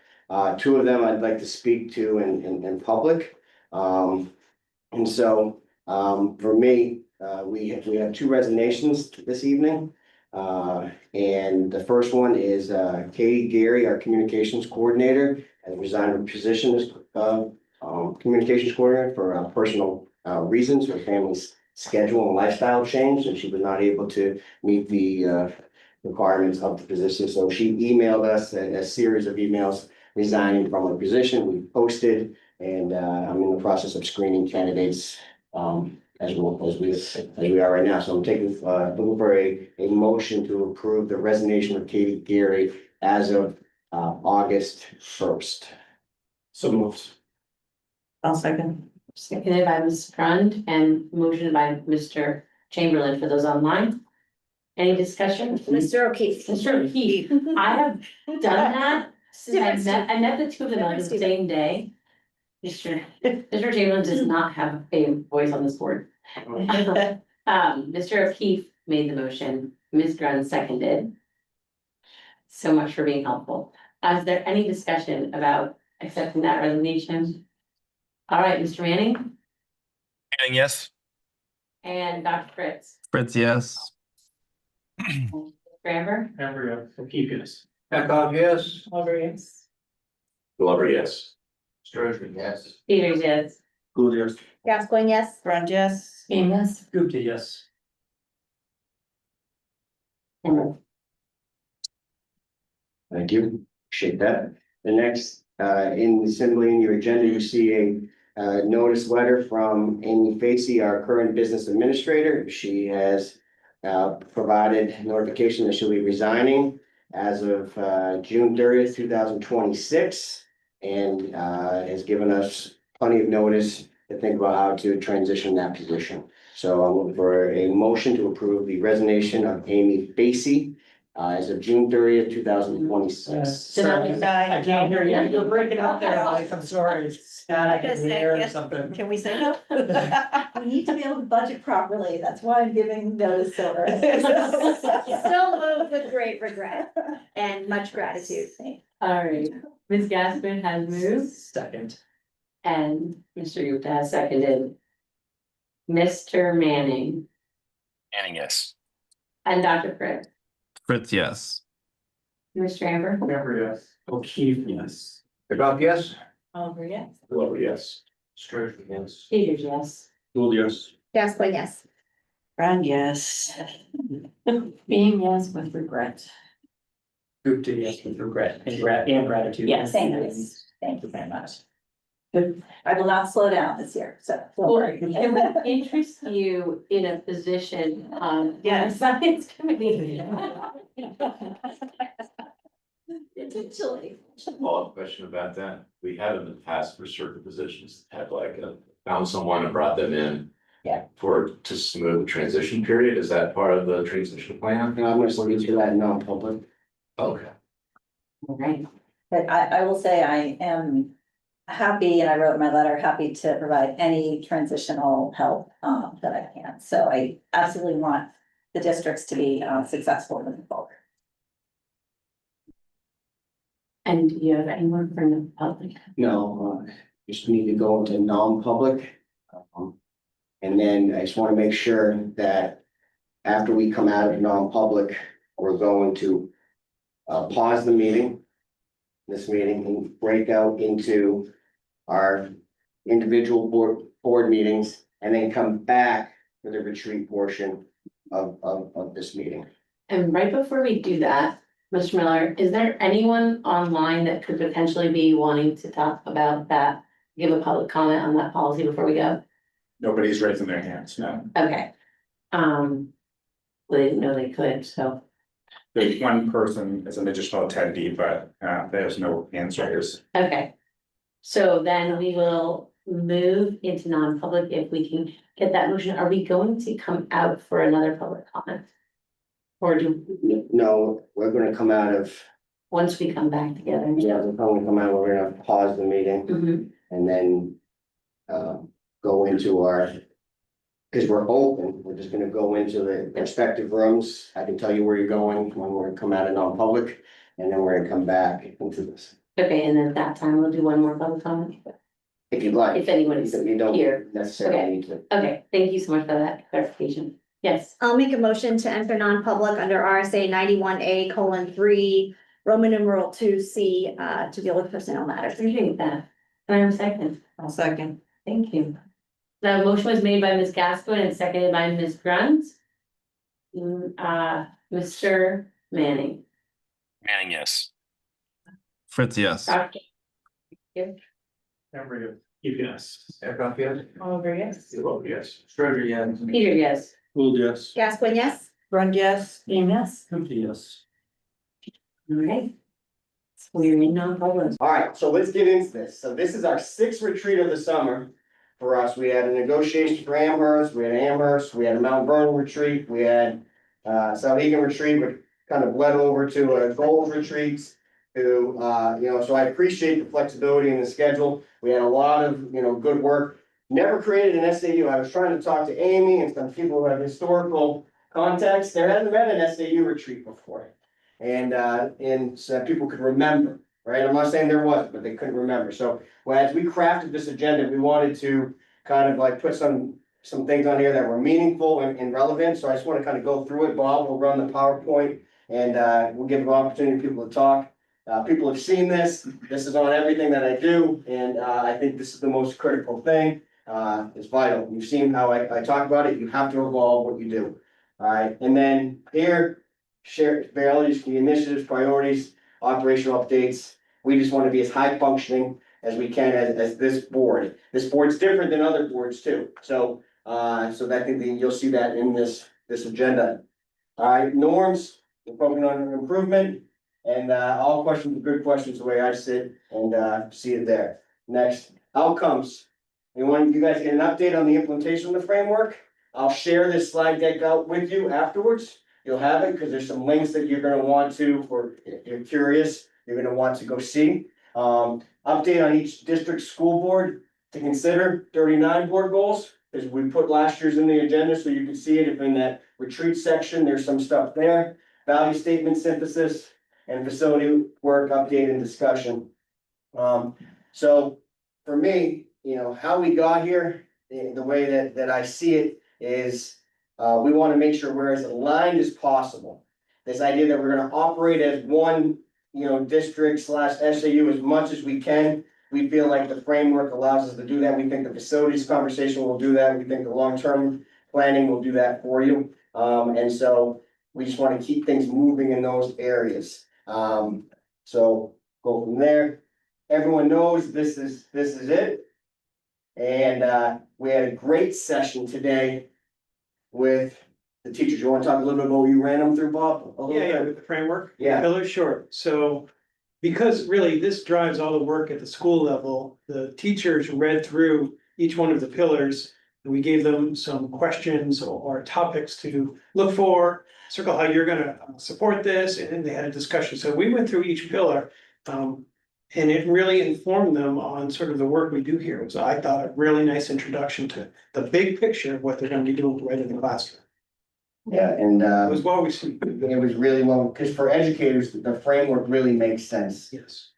2 of them I'd like to speak to in public. And so for me, we have 2 resignations this evening. And the first one is Katie Gary, our communications coordinator, has resigned her position as communications coordinator for personal reasons. Her family's schedule and lifestyle changed, and she was not able to meet the requirements of the position. So she emailed us a series of emails resigning from her position. We posted, and I'm in the process of screening candidates as we are right now. So I'm looking for a motion to approve the resignation of Katie Gary as of August 1st. So moved. I'll second. Seconded by Ms. Grund and motioned by Mr. Chamberlain for those online. Any discussion? Mr. O'Keefe. Mr. O'Keefe, I have done that since I met the two of them on the same day. Mr. Chamberlain does not have a voice on this board. Mr. O'Keefe made the motion, Ms. Grund seconded. So much for being helpful. Is there any discussion about accepting that resignation? All right, Mr. Manning Manning, yes. and Dr. Fritz. Fritz, yes. Amber? Amber, O'Keefe, yes. Eckhoff, yes. Oliver, yes. Glover, yes. Sturgeon, yes. Peters, yes. Cool, yes. Gascoigne, yes. Grund, yes. Yes. Gupta, yes. Thank you, appreciate that. The next, in assembly in your agenda, you see a notice letter from Amy Facey, our current business administrator. She has provided notification that she'll be resigning as of June 30th, 2026, and has given us plenty of notice to think about how to transition that position. So I'm looking for a motion to approve the resignation of Amy Facey as of June 30th, 2026. Sorry. I can't hear you. You're breaking up there, Mike. I'm sorry. I I can hear or something. Can we say no? We need to be able to budget properly, that's why I'm giving notice so early. So moved with great regret and much gratitude. All right, Ms. Gaspin has moved Second. and Mr. Gupta has seconded. Mr. Manning Manning, yes. and Dr. Fritz. Fritz, yes. Mr. Amber? Amber, yes. O'Keefe, yes. Eckhoff, yes. Over, yes. Glover, yes. Sturgeon, yes. Peters, yes. Cool, yes. Gascoigne, yes. Grund, yes. Being yes with regret. Gupta, yes, with regret and gratitude. Yes. Thank you, thank you very much. Good. I will not slow down this year, so. don't Well, worry. it would interest you in a position on Yes. science committee. Potentially. Follow-up question about that. We have in the past for certain positions, had like found someone and brought them in. Yeah. To smooth the transition period. Is that part of the transition plan? I'm gonna look into that in non-public. Okay. Right. But I will say I am happy, and I wrote in my letter, happy to provide any transitional help that I can. So I absolutely want the districts to be successful moving forward. And do you have anyone from the public? No, just need to go into non-public. And then I just want to make sure that after we come out of non-public, we're going to pause the meeting, this meeting, and break out into our individual board meetings, and then come back for the retreat portion of this meeting. And right before we do that, Mr. Miller, is there anyone online that could potentially be wanting to talk about that? Give a public comment on that policy before we go? Nobody's raising their hands, no. Okay. Well, they didn't know they could, so, There's one person as an additional attendee, but there's no hands raised. okay. So then we will move into non-public if we can get that motion. Are we going to come out for another public comment? Or No, we're gonna come out of, once we come back together? yeah, we're gonna come out, we're gonna pause the meeting Mhm. and then go into our, because we're open, we're just gonna go into the respective rooms. I can tell you where you're going when we're gonna come out of non-public, and then we're gonna come back into this, Okay, and then at that time, we'll do one more public comment, if you'd like. if anybody's You don't here. necessarily need to. Okay, thank you so much for that clarification. Yes, I'll make a motion to enter non-public under RSA 91A:3, Roman numeral 2C, to deal with personnel matters. appreciate that. Can I have a second? I'll second. Thank you. The motion was made by Ms. Gascoigne and seconded by Ms. Grund. Mr. Manning. Manning, yes. Fritz, yes. Dr. Amber, yes. Eckhoff, yes. Oliver, yes. Glover, yes. Sturgeon, yes. Peter, yes. Cool, yes. Gascoigne, yes. Grund, yes. Yes. Gupta, yes. All right. We're in non-public. All right, so let's get into this. So this is our sixth retreat of the summer for us. We had a negotiation for Amherst, we had Amherst, we had a Mount Vernon retreat, we had Souhegan retreat, which kind of led over to a goals retreats. To so I appreciate the flexibility in the schedule. We had a lot of, good work. Never created an SAU. I was trying to talk to Amy and some people who have historical context. There hasn't been an SAU retreat before. And so people could remember, right? I'm not saying there was, but they couldn't remember. So as we crafted this agenda, we wanted to kind of like put some things on here that were meaningful and relevant. So I just want to kind of go through it. Bob will run the PowerPoint and we'll give an opportunity for people to talk. People have seen this. This is on everything that I do. And I think this is the most critical thing. It's vital. You've seen how I talk about it. You have to evolve what you do. All right. And then here, share values, key initiatives, priorities, operational updates. We just want to be as high functioning as we can as this board. This board's different than other boards too. So I think you'll see that in this agenda. All right, norms, we're focusing on improvement, and all questions are good questions the way I sit and see it there. Next, outcomes. You guys get an update on the implementation of the framework? I'll share this slide deck out with you afterwards. You'll have it because there's some links that you're gonna want to, or if you're curious, you're gonna want to go see. Update on each district school board to consider 39 board goals, as we put last year's in the agenda, so you can see it. If in that retreat section, there's some stuff there. Value statement synthesis and facility work update and discussion. So for me, how we got here, the way that I see it is, we want to make sure we're as aligned as possible. This idea that we're gonna operate as one, district / SAU as much as we can. We feel like the framework allows us to do that. We think the facilities conversation will do that. We think the long-term planning will do that for you. And so we just want to keep things moving in those areas. So go from there. Everyone knows this is it. And we had a great session today with the teachers. You want to talk a little bit about what you ran them through, Bob? A little bit? With the framework. Yeah. Pillars, sure. So because really this drives all the work at the school level, the teachers read through each one of the pillars. And we gave them some questions or topics to look for, circle how you're gonna support this, and then they had a discussion. So we went through each pillar. And it really informed them on sort of the work we do here. So I thought a really nice introduction to the big picture of what they're gonna be doing right in the classroom. Yeah, and It was well received. it was really well, because for educators, the framework really makes sense. Yes.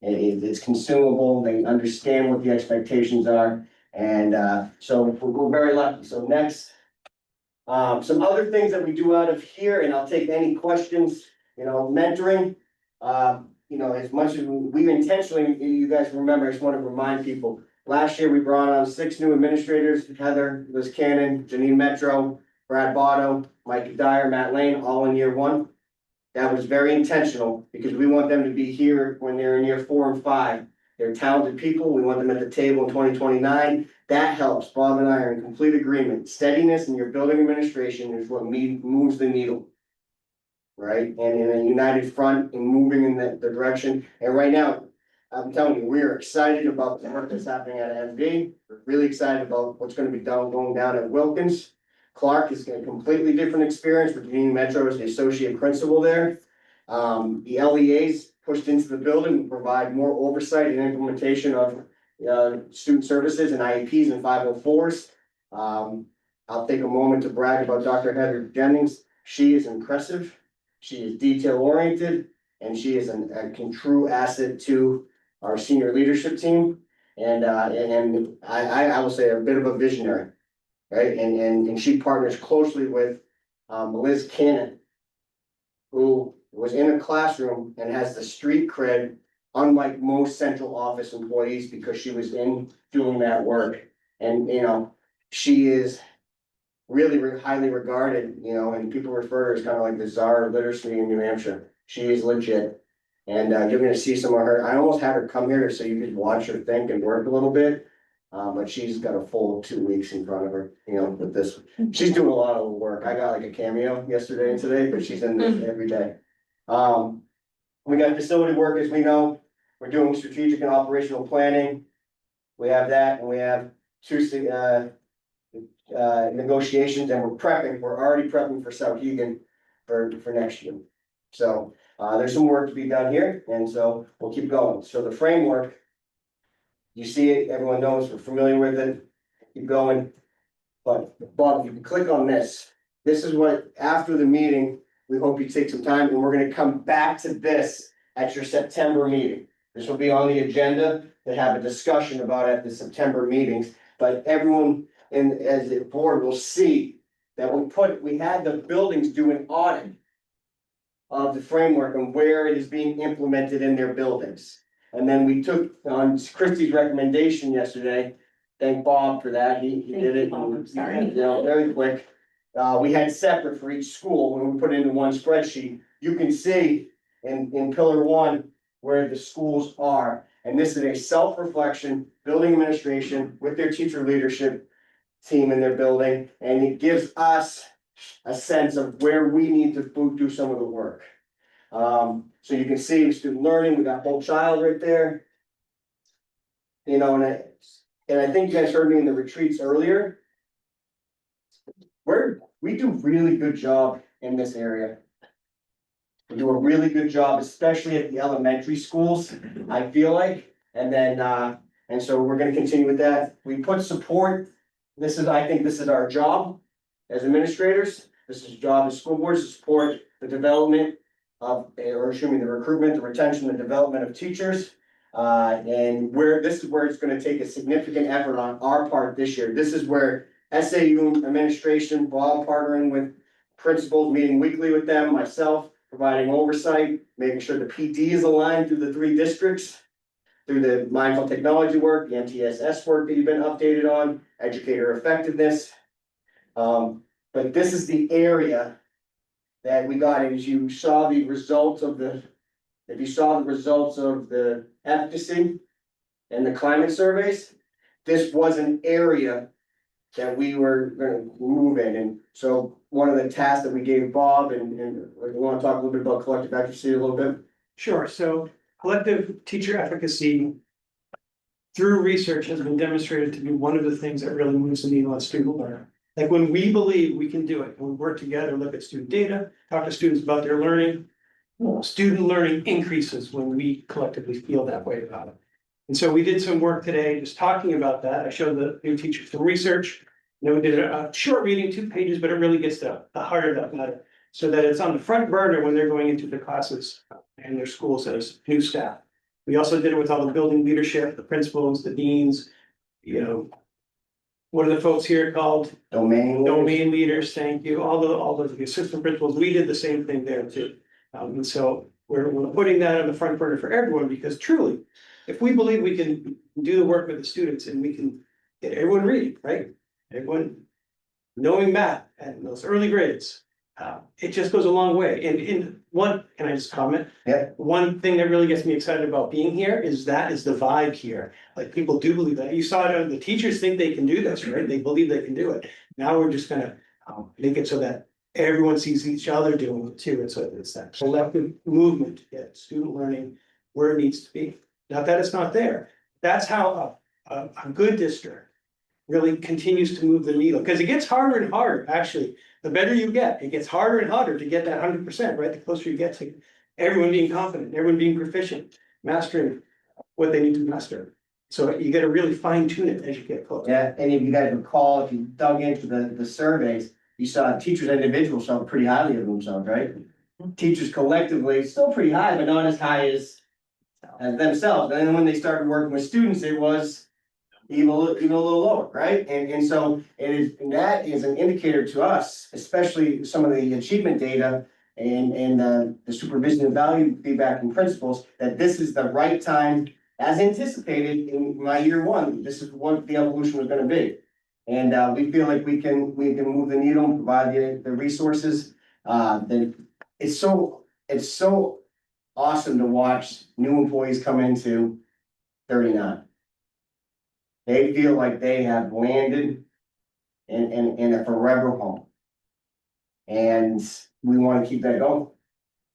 It's consumable, they understand what the expectations are, and so we're very lucky. So next, some other things that we do out of here, and I'll take any questions, mentoring. As much as we intentionally, you guys remember, I just want to remind people, last year we brought on 6 new administrators: Heather, Liz Cannon, Janine Metro, Brad Botto, Mike Dyer, Matt Lane, all in year 1. That was very intentional because we want them to be here when they're in year 4 and 5. They're talented people. We want them at the table in 2029. That helps. Bob and I are in complete agreement. Steadiness in your building administration is what moves the needle. Right? And in a united front and moving in the direction. And right now, I'm telling you, we are excited about the work that's happening at MD. We're really excited about what's going to be going down at Wilkins. Clark is a completely different experience with Janine Metro as the associate principal there. The LEAs pushed into the building will provide more oversight and implementation of student services and IEPs and 504s. I'll take a moment to brag about Dr. Heather Jennings. She is impressive. She is detail oriented, and she is a true asset to our senior leadership team. And I will say a bit of a visionary. Right, and she partners closely with Liz Cannon, who was in a classroom and has the street cred, unlike most central office employees, because she was in doing that work. And she is really highly regarded, and people refer to her as kind of like the czar of literacy in New Hampshire. She is legit. And you're gonna see some of her. I almost had her come here so you could watch her think and work a little bit. But she's got a full 2 weeks in front of her, with this. She's doing a lot of work. I got like a cameo yesterday and today, but she's in this every day. We got facility work, as we know. We're doing strategic and operational planning. We have that, and we have negotiations, and we're already prepping for Sauhegan for next year. So, there's some work to be done here, and so we'll keep going. So the framework, you see it, everyone knows, we're familiar with it, keep going. But Bob, if you can click on this, this is what, after the meeting, we hope you take some time, and we're gonna come back to this at your September meeting. This will be on the agenda to have a discussion about at the September meetings, but everyone as the board will see that we had the buildings do an audit of the framework and where it is being implemented in their buildings. And then we took on Christie's recommendation yesterday, thank Bob for that, he did it. Bob, I'm sorry. You know, very quick. We had separate for each school, when we put it into one spreadsheet, you can see in pillar one where the schools are. And this is a self-reflection, building administration with their teacher leadership team in their building, and it gives us a sense of where we need to do some of the work. So you can see the student learning, we got whole child right there. You know, and I think you guys heard me in the retreats earlier. We do really good job in this area. We do a really good job, especially at the elementary schools, I feel like, and then, and so we're gonna continue with that. We put support, I think this is our job as administrators. This is job as school boards to support the development of, or assuming the recruitment, the retention, the development of teachers. And this is where it's gonna take a significant effort on our part this year. This is where SAU administration, Bob partnering with principals, meeting weekly with them, myself, providing oversight, making sure the PD is aligned through the 3 districts, through the mindful technology work, the MTSS work that you've been updated on, educator effectiveness. But this is the area that we got, and as you saw the results of the efficacy and the climate surveys, this was an area that we were gonna move in, and so one of the tasks that we gave Bob, and we wanna talk a little bit about collective efficacy a little bit. Sure, so collective teacher efficacy through research has been demonstrated to be one of the things that really moves the needle on student learning. Like when we believe we can do it, when we work together, look at student data, talk to students about their learning, student learning increases when we collectively feel that way about it. And so we did some work today just talking about that. I showed the new teachers some research. Then we did a short reading, 2 pages, but it really gets to the heart of that matter, so that it's on the front burner when they're going into the classes and their schools as new staff. We also did it with all the building leadership, the principals, the deans, you know. What are the folks here called? Domain Leaders, thank you, all the assistant principals, we did the same thing there too. And so we're putting that on the front burner for everyone, because truly, if we believe we can do the work with the students and we can get everyone reading, right? Everyone knowing math at those early grades, it just goes a long way. And in one, can I just comment? Yeah. One thing that really gets me excited about being here is the vibe here. Like people do believe that. You saw it, the teachers think they can do this, right? They believe they can do it. Now we're just gonna make it so that everyone sees each other doing it too. And so it's that collective movement to get student learning where it needs to be. Not that it's not there. That's how a good district really continues to move the needle, because it gets harder and harder, actually. The better you get, it gets harder and harder to get that 100%, right? The closer you get to everyone being confident, everyone being proficient, mastering what they need to master. So you gotta really fine tune it as you get closer. Yeah, and if you guys recall, if you dug into the surveys, you saw teachers individuals felt pretty highly of themselves, right? Teachers collectively, still pretty high, but not as high as themselves. And then when they started working with students, it was even a little lower, right? And so and that is an indicator to us, especially some of the achievement data and the supervision and value feedback from principals, that this is the right time, as anticipated in my year 1. This is what the evolution was gonna be. And we feel like we can move the needle and provide the resources. That it's so awesome to watch new employees come into 39. They feel like they have landed in a forever home. And we want to keep that going.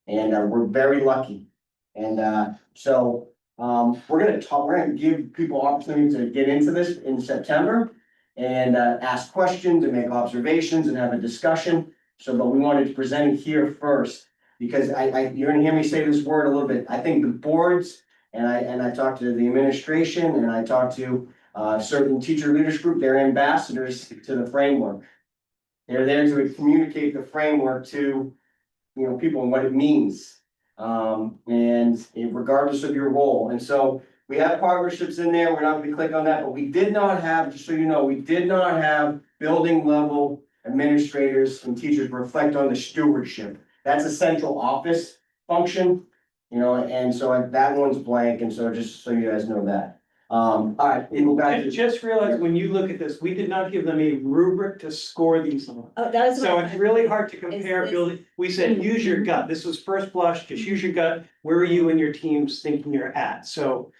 And we're very lucky. And so we're gonna give people opportunity to get into this in September. and ask questions and make observations and have a discussion. So, but we wanted to present it here first, because you're gonna hear me say this word a little bit. I think the boards, and I talked to the administration, and I talked to certain teacher leaders group, they're ambassadors to the framework. They're there to communicate the framework to, people and what it means. And regardless of your role. And so we have partnerships in there. We're not gonna click on that, but we did not have, just so you know, we did not have building level administrators and teachers reflect on the stewardship. That's a central office function, and so that one's blank. And so just so you guys know that. All right, we'll go back I to. just realized when you look at this, we did not give them a rubric to score these on. Oh, that was. So it's really hard to compare this- building, we said, use your gut, this was first blush, just use your gut, where are you and your teams thinking you're at, so.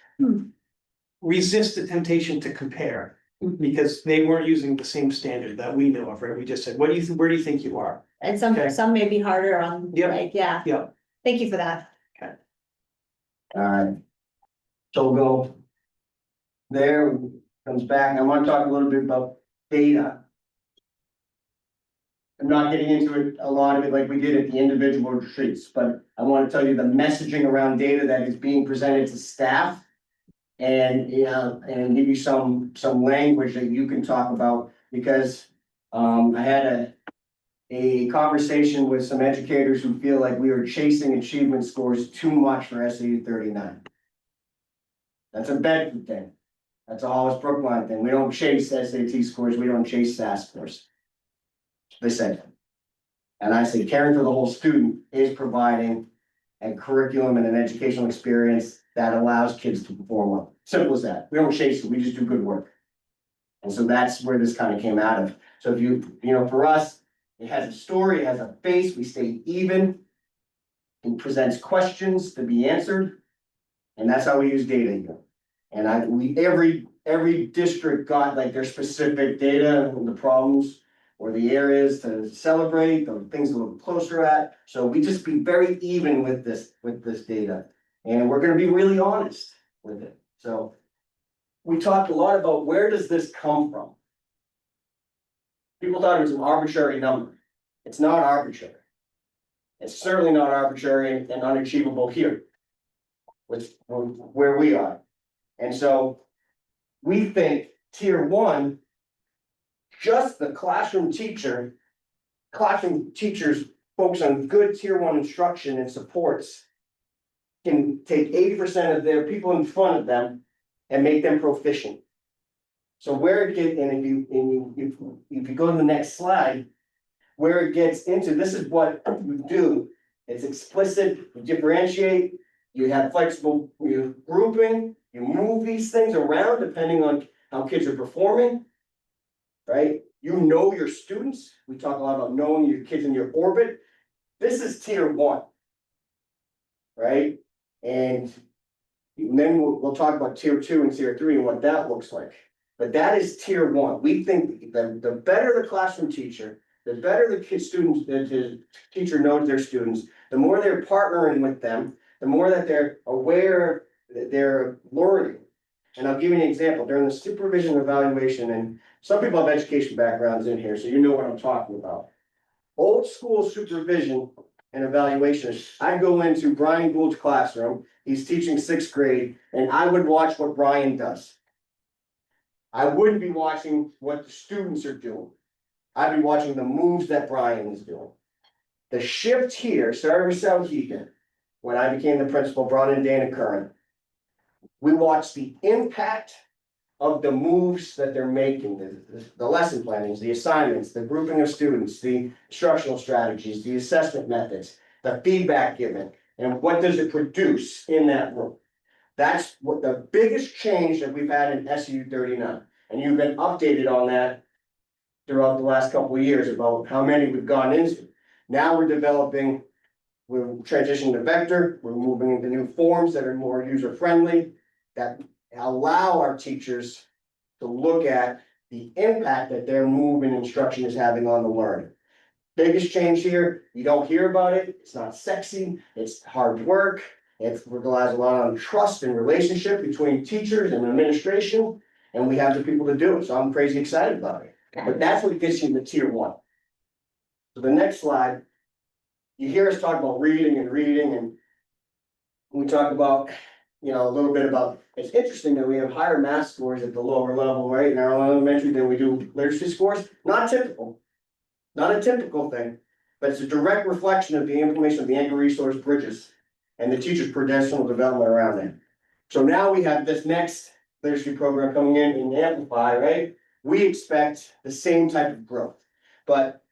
Resist the temptation to compare, because they weren't using the same standard that we know of, right, we just said, where do you think you are? And Okay. some may be harder on, Yep. like, yeah, Yeah, thank you for that. All right. So we'll go. There, comes back, I want to talk a little bit about data. I'm not getting into it, a lot of it like we did at the individual retreats, but I want to tell you the messaging around data that is being presented to staff. And, and give you some language that you can talk about, because, I had a conversation with some educators who feel like we are chasing achievement scores too much for SAU 39. That's a Bedford thing. That's a Hollis Brookline thing. We don't chase SAT scores. We don't chase SAS scores. They said. And I say caring for the whole student is providing a curriculum and an educational experience that allows kids to perform well. Simple as that. We don't chase it. We just do good work. And so that's where this kind of came out of. So if for us, it has a story, it has a face, we stay even. It presents questions to be answered. And that's how we use data here. And every district got like their specific data, the problems or the areas to celebrate, the things to look closer at. So we just be very even with this data. And we're gonna be really honest with it. So we talked a lot about where does this come from? People thought it was an arbitrary number. It's not arbitrary. It's certainly not arbitrary and unachievable here. With where we are. And so we think tier 1, just the classroom teachers focus on good tier 1 instruction and supports. Can take 80% of their people in front of them and make them proficient. So where it gets, and if you go to the next slide, where it gets into, this is what you do. It's explicit, you differentiate, you have flexible grouping, you move these things around depending on how kids are performing. Right? You know your students. We talk a lot about knowing your kids in your orbit. This is tier 1. Right? And then we'll talk about tier 2 and tier 3 and what that looks like. But that is tier 1. We think that the better the classroom teacher, the better the teacher knows their students, the more they're partnering with them, the more that they're aware that they're learning. And I'll give you an example. During the supervision evaluation, and some people have education backgrounds in here, so you know what I'm talking about. Old school supervision and evaluation, I'd go into Brian Gould's classroom, he's teaching 6th grade, and I would watch what Brian does. I wouldn't be watching what the students are doing. I'd be watching the moves that Brian is doing. The shift here started with Souhegan. When I became the principal, brought in Dana Curran. We watched the impact of the moves that they're making, the lesson plannings, the assignments, the grouping of students, the instructional strategies, the assessment methods, the feedback given, and what does it produce in that room. That's what the biggest change that we've had in SAU 39. And you've been updated on that throughout the last couple of years about how many we've gone into. Now we're transitioning to vector, we're moving into new forms that are more user-friendly, that allow our teachers to look at the impact that their move in instruction is having on the learner. Biggest change here, you don't hear about it, it's not sexy, it's hard work, it relies a lot on trust and relationship between teachers and administration, and we have the people to do it, so I'm crazy excited about it. But that's what gets you to tier one. So the next slide, you hear us talk about reading and we talk about, you know, a little bit about, it's interesting that we have higher math scores at the lower level, right, in our elementary than we do literacy scores, not typical. Not a typical thing, but it's a direct reflection of the implementation of the anchor resource bridges and the teacher's professional development around them. So now we have this next literacy program coming in Amplify, right? We expect the same type of growth, but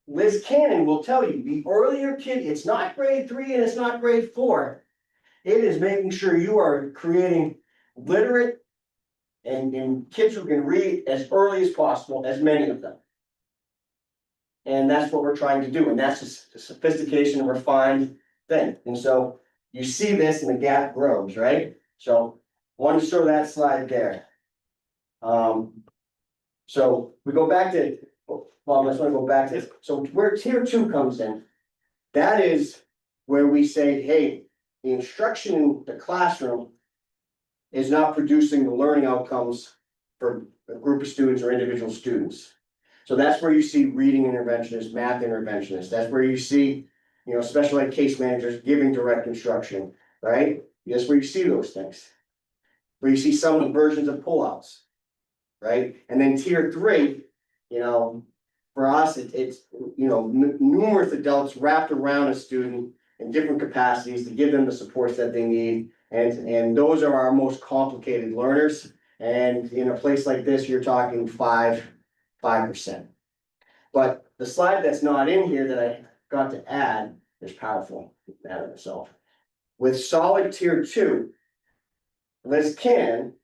Liz Cannon will tell you, the earlier kid, it's not grade 3 and it's not grade 4. It is making sure you are creating literate and kids who can read as early as possible, as many of them. And that's what we're trying to do, and that's just a sophistication and refined thing. And so you see this and the gap grows, right? So wanted to show that slide there. So we go back to, well, let's want to go back to, so where tier 2 comes in, that is where we say, hey, the instruction in the classroom is not producing the learning outcomes for a group of students or individual students. So that's where you see reading interventionists, math interventionists. That's where you see, you know, special ed case managers giving direct instruction, right? That's where you see those things. Where you see some of the versions of pullouts, right? And then tier 3, you know, for us, it's you know, numerous adults wrapped around a student in different capacities to give them the supports that they need. And those are our most complicated learners. And in a place like this, you're talking 5%. But the slide that's not in here that I got to add is powerful in that of itself. With solid tier 2, Liz Cannon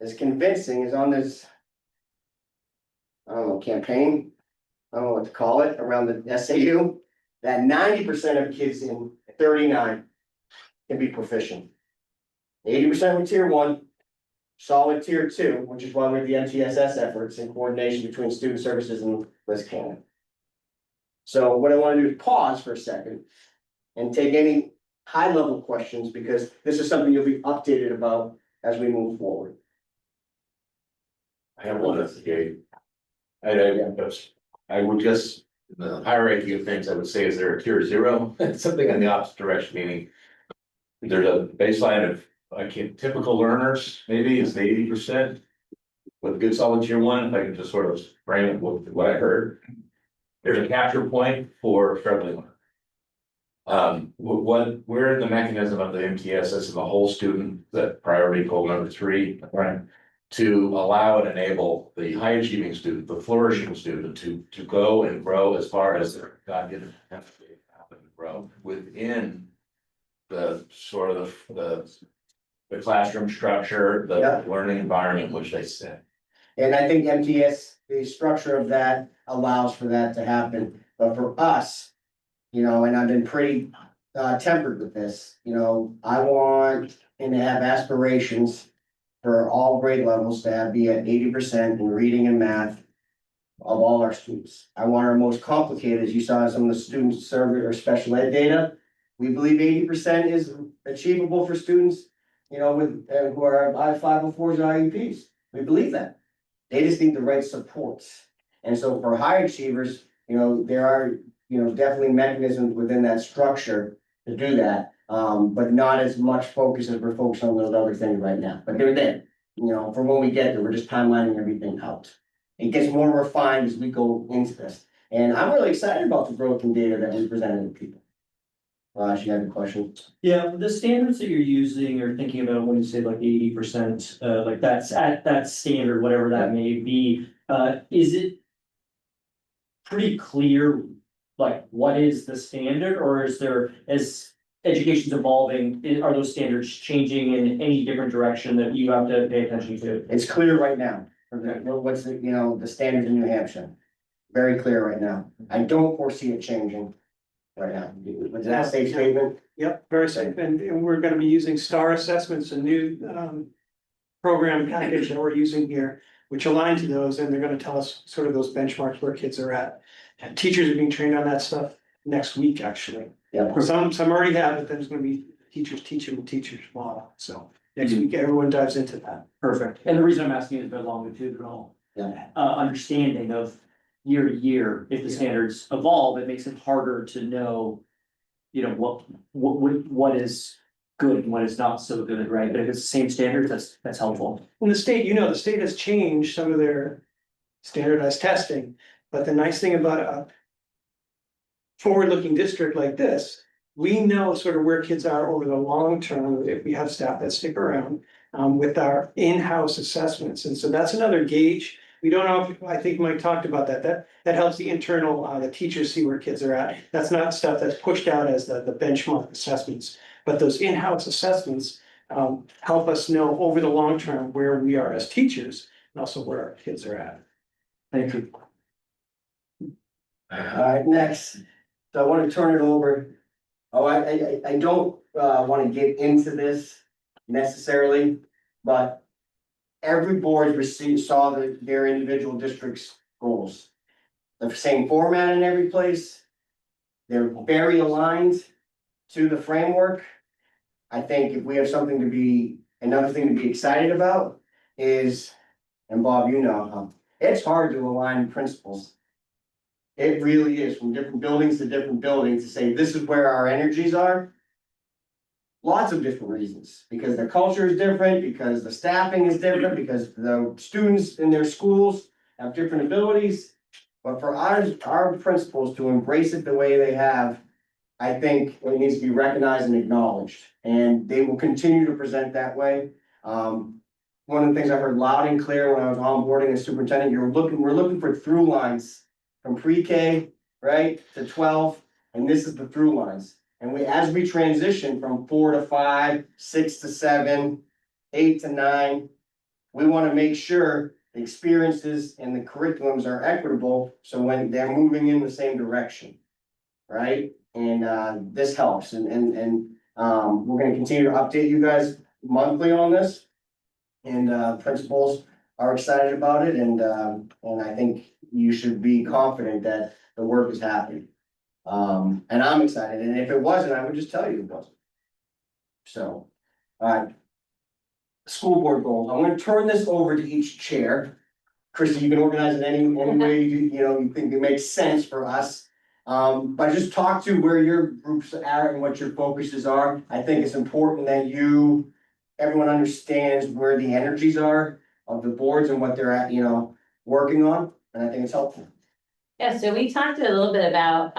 is convincing, is on this, I don't know, campaign, I don't know what to call it, around the SAU, that 90% of kids in 39 can be proficient. 80% with tier 1, solid tier 2, which is why we have the MTSS efforts in coordination between student services and Liz Cannon. So what I want to do is pause for a second and take any high level questions, because this is something you'll be updated about as we move forward. I have one at the gate. I would just, the hierarchy of things, I would say, is there a tier 0? Something in the opposite direction, meaning there's a baseline of, typical learners, maybe is 80%. With a good solid tier 1, if I can just sort of frame it with what I heard. There's a capture point for struggling learners. Where the mechanism of the MTSS and the whole student, that priority goal number 3, right? To allow and enable the high achieving student, the flourishing student to go and grow as far as their God-given potential to grow within the sort of the classroom structure, the learning environment which they sit. And I think MTS, the structure of that allows for that to happen. But for us, you know, and I've been pretty tempered with this, you know, I want and to have aspirations for all grade levels to be at 80% in reading and math of all our students. I want our most complicated, as you saw in some of the student survey or special ed data. We believe 80% is achievable for students, you know, with who are I-504s or IEPs. We believe that. They just need the right supports. And so for high achievers, you know, there are, you know, definitely mechanisms within that structure to do that. But not as much focus as we're focused on those other things right now, but they're there, you know, for when we get there, we're just timelining everything out. It gets more refined as we go into this, and I'm really excited about the growth in data that we presented to people. Raj, you have a question? Yeah, the standards that you're using or thinking about when you say like 80%, like that's at that standard, whatever that may be, is it pretty clear, like what is the standard, or is there, as education's evolving, are those standards changing in any different direction that you have to pay attention to? It's clear right now, what's the, you know, the standards in New Hampshire, very clear right now. I don't foresee it changing right now. Was that a safe statement? Yep, very safe, and we're gonna be using STAR assessments, a new program package that we're using here, which align to those, and they're gonna tell us sort of those benchmarks where kids are at. And teachers are being trained on that stuff next week, actually. Yeah. Some already have, but then there's gonna be teachers teaching the teachers model, so. next week, everyone dives into that. Perfect. And the reason I'm asking is the longitudinal Yeah. understanding of year to year, if the Yeah. standards evolve, it makes it harder to know, you know, what is good and what is not so good, right? But if it's the same standards, that's helpful. And the state, the state has changed some of their standardized testing, but the nice thing about a forward-looking district like this, we know sort of where kids are over the long term if we have staff that stick around with our in-house assessments. And so that's another gauge. We don't know, I think Mike talked about that. That helps the internal, the teachers see where kids are at. That's not stuff that's pushed out as the benchmark assessments. But those in-house assessments help us know over the long term where we are as teachers and also where our kids are at. Thank you. All right, next, so I want to turn it over. Oh, I don't want to get into this necessarily, but every board saw their individual district's goals. The same format in every place. They're very aligned to the framework. I think if we have another thing to be excited about is, and Bob, it's hard to align principles. It really is, from different buildings to different buildings, to say this is where our energies are. Lots of different reasons, because the culture is different, because the staffing is different, because the students in their schools have different abilities. But for our principals to embrace it the way they have, I think it needs to be recognized and acknowledged, and they will continue to present that way. One of the things I heard loud and clear when I was onboarding as superintendent, we're looking for through lines from pre-K, right, to 12, and this is the through lines. And as we transition from 4 to 5, 6 to 7, 8 to 9, we want to make sure the experiences and the curriculums are equitable, so when they're moving in the same direction, right? And this helps, and we're gonna continue to update you guys monthly on this. And principals are excited about it, and I think you should be confident that the work is happening. And I'm excited, and if it wasn't, I would just tell you it wasn't. So, school board goals, I'm gonna turn this over to each chair. Christie, you can organize it any way you think it makes sense for us. But just talk to where your groups are and what your focuses are. I think it's important that everyone understands where the energies are of the boards and what they're at, working on, and I think it's helpful. Yeah, so we talked a little bit about,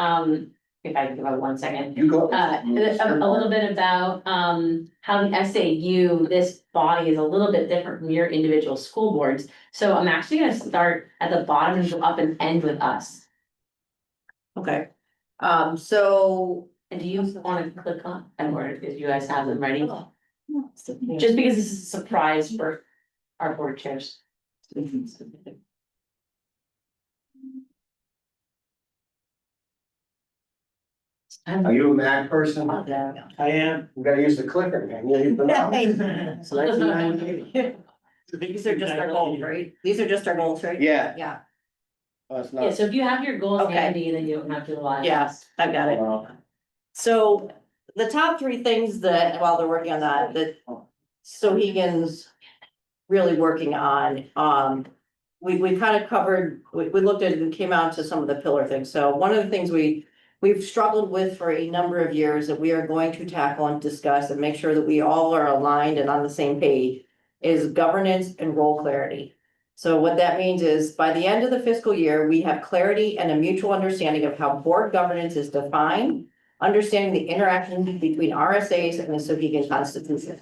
if I can give it 1 second. You go. A little bit about, how the SAU, this body is a little bit different from your individual school boards. So I'm actually gonna start at the bottom and go up and end with us. Okay, so. And do you wanna click on, and where, if you guys have them ready? Just because this is a surprise for our board chairs. Are you a Mac person? I am. You gotta use the clicker, man. Yeah, use the mouse. So that's 9. These are just our goals, right? These are just our goals, right? Yeah. Yeah, Oh, it's Yeah, not. so if you have your goals Okay. handy, then you don't have to rely on yes, us. I've got it. So the top 3 things that, while they're working on that Sohegan's really working on, we kind of covered, we looked at it and came out to some of the pillar things. So one of the things we've struggled with for a number of years that we are going to tackle and discuss and make sure that we all are aligned and on the same page is governance and role clarity. So what that means is by the end of the fiscal year, we have clarity and a mutual understanding of how board governance is defined, understanding the interaction between RSAs and the Sohegan Constitution.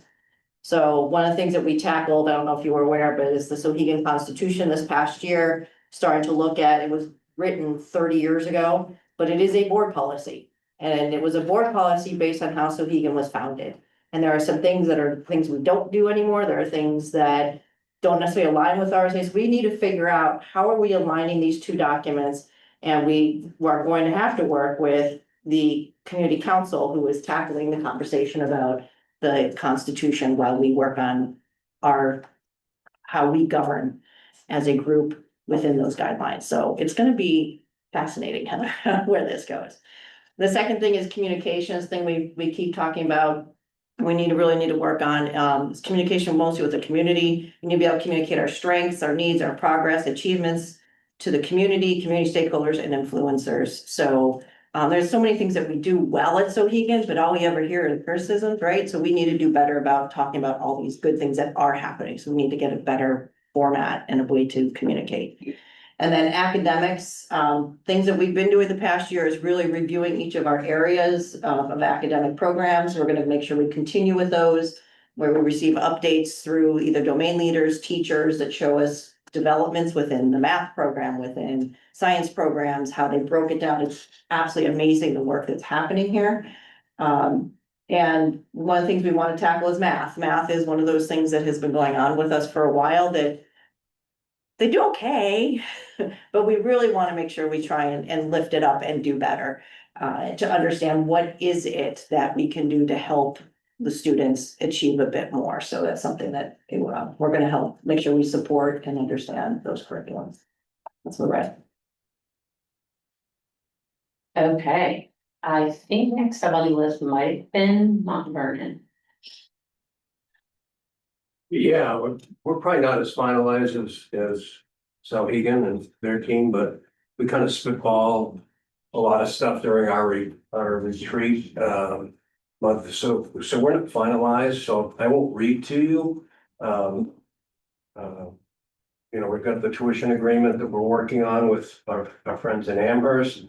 So one of the things that we tackled, I don't know if you were aware, but is the Sohegan Constitution this past year, starting to look at, it was written 30 years ago, but it is a board policy. And it was a board policy based on how Sohegan was founded. And there are some things that are things we don't do anymore. There are things that don't necessarily align with RSAs. We need to figure out how are we aligning these 2 documents? And we are going to have to work with the community council who is tackling the conversation about the Constitution while we work on how we govern as a group within those guidelines. So it's gonna be fascinating where this goes. The second thing is communications thing we keep talking about. we really need to work on, is communication mostly with the community. We need to be able to communicate our strengths, our needs, our progress, achievements to the community stakeholders and influencers. So there's so many things that we do well at Sohegan, but all we ever hear is criticisms, right? So we need to do better about talking about all these good things that are happening. So we need to get a better format and a way to communicate. And then academics, things that we've been doing the past year is really reviewing each of our areas of academic programs. We're gonna make sure we continue with those, where we receive updates through either domain leaders, teachers that show us developments within the math program, within science programs, how they broke it down. It's absolutely amazing the work that's happening here. And one of the things we want to tackle is math. Math is one of those things that has been going on with us for a while that they do okay, but we really want to make sure we try and lift it up and do better. To understand what is it that we can do to help the students achieve a bit more. So that's something that we're gonna help make sure we support and understand those curriculums. That's what we're at. Okay, I think next up on the list might have been Mount Vernon. Yeah, we're probably not as finalized as Sohegan and their team, but we kind of spitball a lot of stuff during our retreat month. So we're not finalized, so I won't read to you. We've got the tuition agreement that we're working on with our friends in Amherst.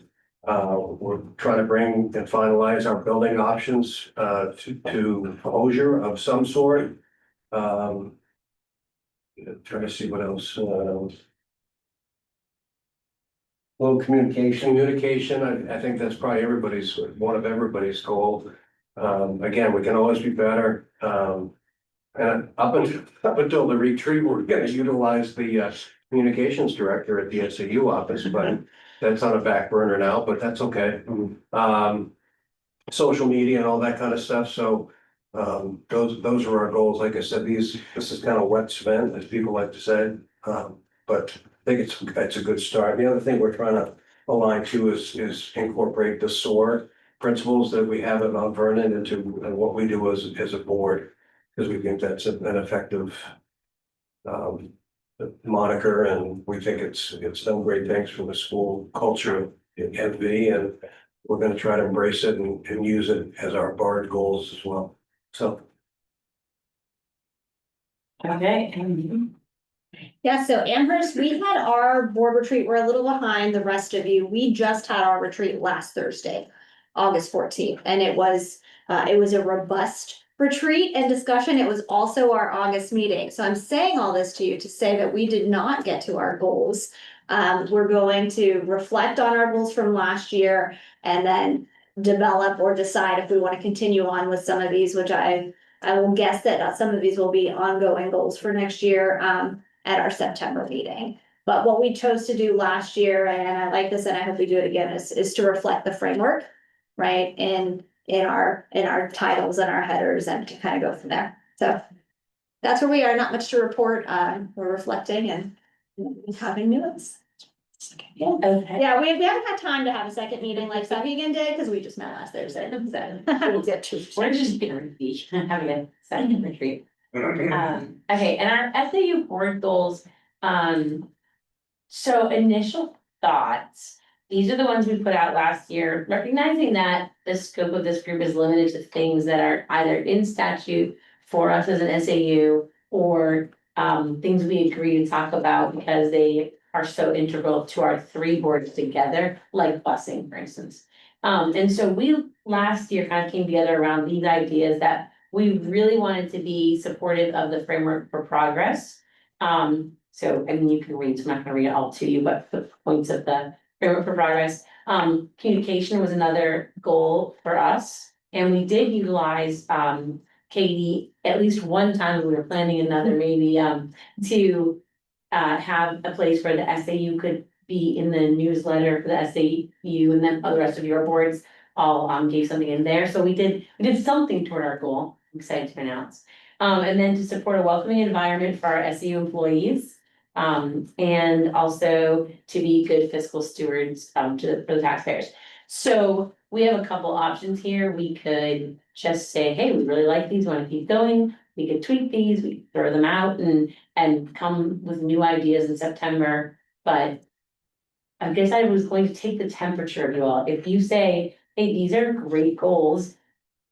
We're trying to bring and finalize our building options to closure of some sort. Trying to see what else. Well, communication, I think that's probably one of everybody's goal. Again, we can always be better. And up until the retreat, we're gonna utilize the communications director at the SAU office, but that's on a back burner now, but that's okay. Social media and all that kind of stuff, so those are our goals. Like I said, this is kind of wet cement, as people like to say. But I think it's a good start. The other thing we're trying to align to is incorporate the SOAR principles that we have at Mount Vernon into what we do as a board. Because we think that's an effective moniker, and we think it's done great things for the school culture in MV, and we're gonna try to embrace it and use it as our BARD goals as well. So. Okay. Yeah, so Amherst, we had our board retreat. We're a little behind the rest of you. We just had our retreat last Thursday, August 14th, and it was a robust retreat and discussion. It was also our August meeting. So I'm saying all this to you to say that we did not get to our goals. We're going to reflect on our goals from last year and then develop or decide if we want to continue on with some of these, which I will guess that some of these will be ongoing goals for next year at our September meeting. But what we chose to do last year, and I like this and I hope we do it again, is to reflect the framework, right? In our titles and our headers and to kind of go from there. So that's where we are. Not much to report. We're reflecting and having news. Yeah, Okay. yeah, we haven't had time to have a second meeting like Sohegan did because we just met last Thursday. We'll get to. We're just gonna be having a second retreat. Okay, and our SAU board goals, so initial thoughts. These are the ones we put out last year, recognizing that the scope of this group is limited to things that are either in statute for us as an SAU or things we agree to talk about because they are so integral to our three boards together, like busing, for instance. And so we last year kind of came together around these ideas that we really wanted to be supportive of the framework for progress. So I mean, you can read, so I'm not gonna read it all to you, but the points of the framework for progress. Communication was another goal for us, and we did utilize Katie at least one time. We were planning another maybe to have a place where the SAU could be in the newsletter for the SAU, and then the rest of your boards all gave something in there. So we did something toward our goal. I'm excited to announce. And then to support a welcoming environment for our SAU employees. And also to be good fiscal stewards for the taxpayers. So we have a couple options here. We could just say, hey, we really like these, wanna keep going. We could tweak these, we could throw them out and come with new ideas in September, but. I guess I was going to take the temperature of you all. If you say, hey, these are great goals.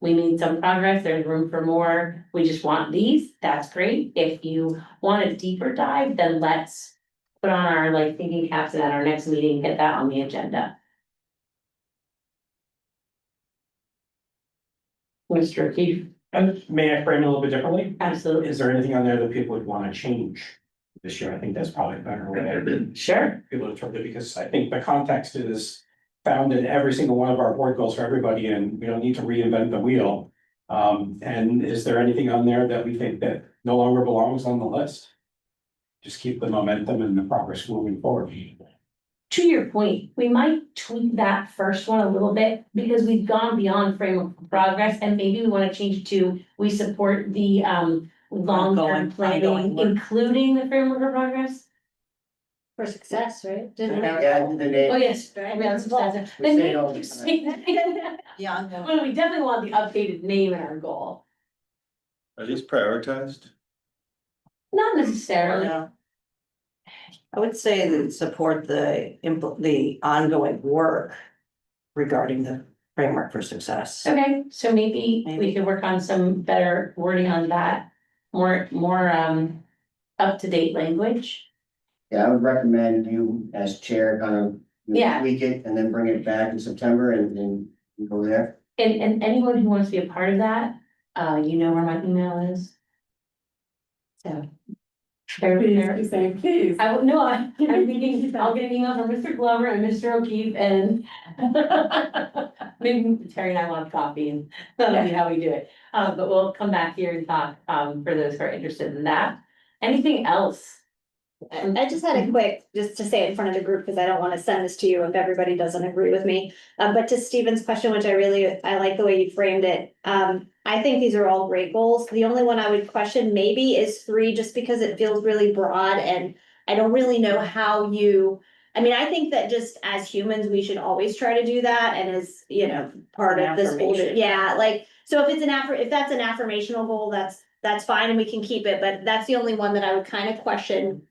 We made some progress, there's room for more, we just want these, that's great. If you want a deeper dive, then let's. Put on our like thinking caps and at our next meeting, get that on the agenda. Mr. Keefe, And may I frame it a little bit differently? absolutely, Is there anything on there that people would want to change this year? I think that's probably a better way. sure, People to interpret it, because I think the context is found in every single one of our board goals for everybody, and we don't need to reinvent the wheel. And is there anything on there that we think that no longer belongs on the list? Just keep the momentum and the progress moving forward. to your point, we might tweak that first one a little bit, because we've gone beyond framework for progress, and maybe we wanna change it to, we support the long-term Ongoing planning, work. including the framework for progress. For success, right? Didn't we? Yeah, the name. Oh, yes, Right. yeah, that's expensive. We Then say it all maybe the you time. say that. Yeah, I'm going. Well, we definitely want the updated name in our goal, Are these prioritized? not necessarily. Yeah. I would say that support the ongoing work regarding the framework for success. Okay, so maybe we Maybe. could work on some better wording on that, more up-to-date language. Yeah, I would recommend you as chair kind of Yeah. tweak it and then bring it back in September and go there. And anyone who wants to be a part of that, you know where my email is. So. Please. I would, no, I'm thinking, I'll get an email from Mr. Glover and Mr. O'Keefe and. Maybe Terry and I want coffee and that'll be how we do it. But we'll come back here and talk, for those who are interested in that. Anything else? I just had a quick, just to say it in front of the group, because I don't want to send this to you if everybody doesn't agree with me. But to Stephen's question, which I like the way you framed it. I think these are all great goals. The only one I would question maybe is 3, just because it feels really broad and I don't really know how you. I mean, I think that just as humans, we should always try to do that, and as, part of the school, Affirmation. yeah, like, so if it's if that's an affirmational goal, that's fine and we can keep it, but that's the only one that I would kind of question,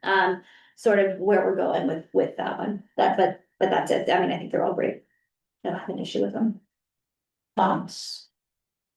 sort of where we're going with that one. But that's it. I mean, I think they're all great. I don't have an issue with them. Thoughts?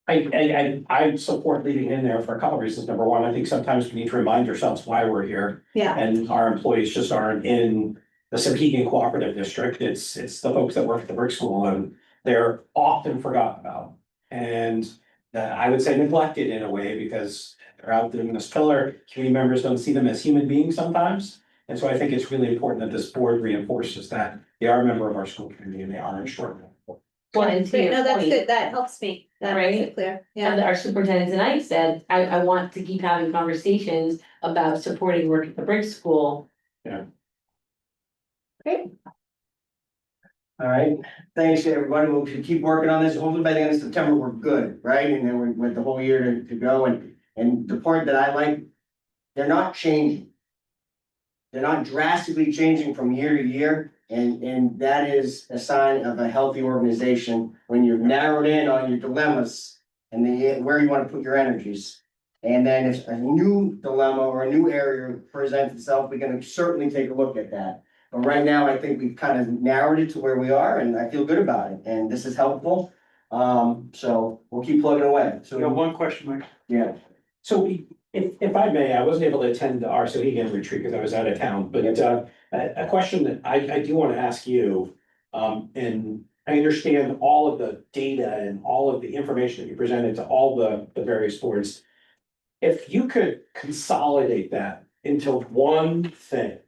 I support leaving in there for a couple of reasons. Number one, I think sometimes we need to remind ourselves why we're here. Yeah. And our employees just aren't in the Sohegan Cooperative District. It's the folks that work at the brick school, and they're often forgotten about. And I would say neglected in a way, because they're out doing this pillar, community members don't see them as human beings sometimes. And so I think it's really important that this board reinforces that they are a member of our school community and they are insured. Well, and to Great. your No, that's point, good. That helps me. That makes Right? it clear. and Yeah. our superintendent tonight said, I want to keep having conversations about supporting work at the brick school. Great. All right, thanks, everybody. We should keep working on this. Hopefully by the end of September, we're good, right? And then we're with the whole year to go. And the point that I like, they're not changing. They're not drastically changing from year to year. And that is a sign of a healthy organization when you've narrowed in on your dilemmas and where you want to put your energies. And then if a new dilemma or a new area presents itself, we can certainly take a look at that. But right now, I think we've kind of narrowed it to where we are, and I feel good about it, and this is helpful. So we'll keep plugging away. So we have one question, Mike. Yeah. So if I may, I wasn't able to attend our Sohegan retreat because I was out of town, but a question that I do want to ask you. And I understand all of the data and all of the information that you presented to all the various boards. If you could consolidate that into one thing,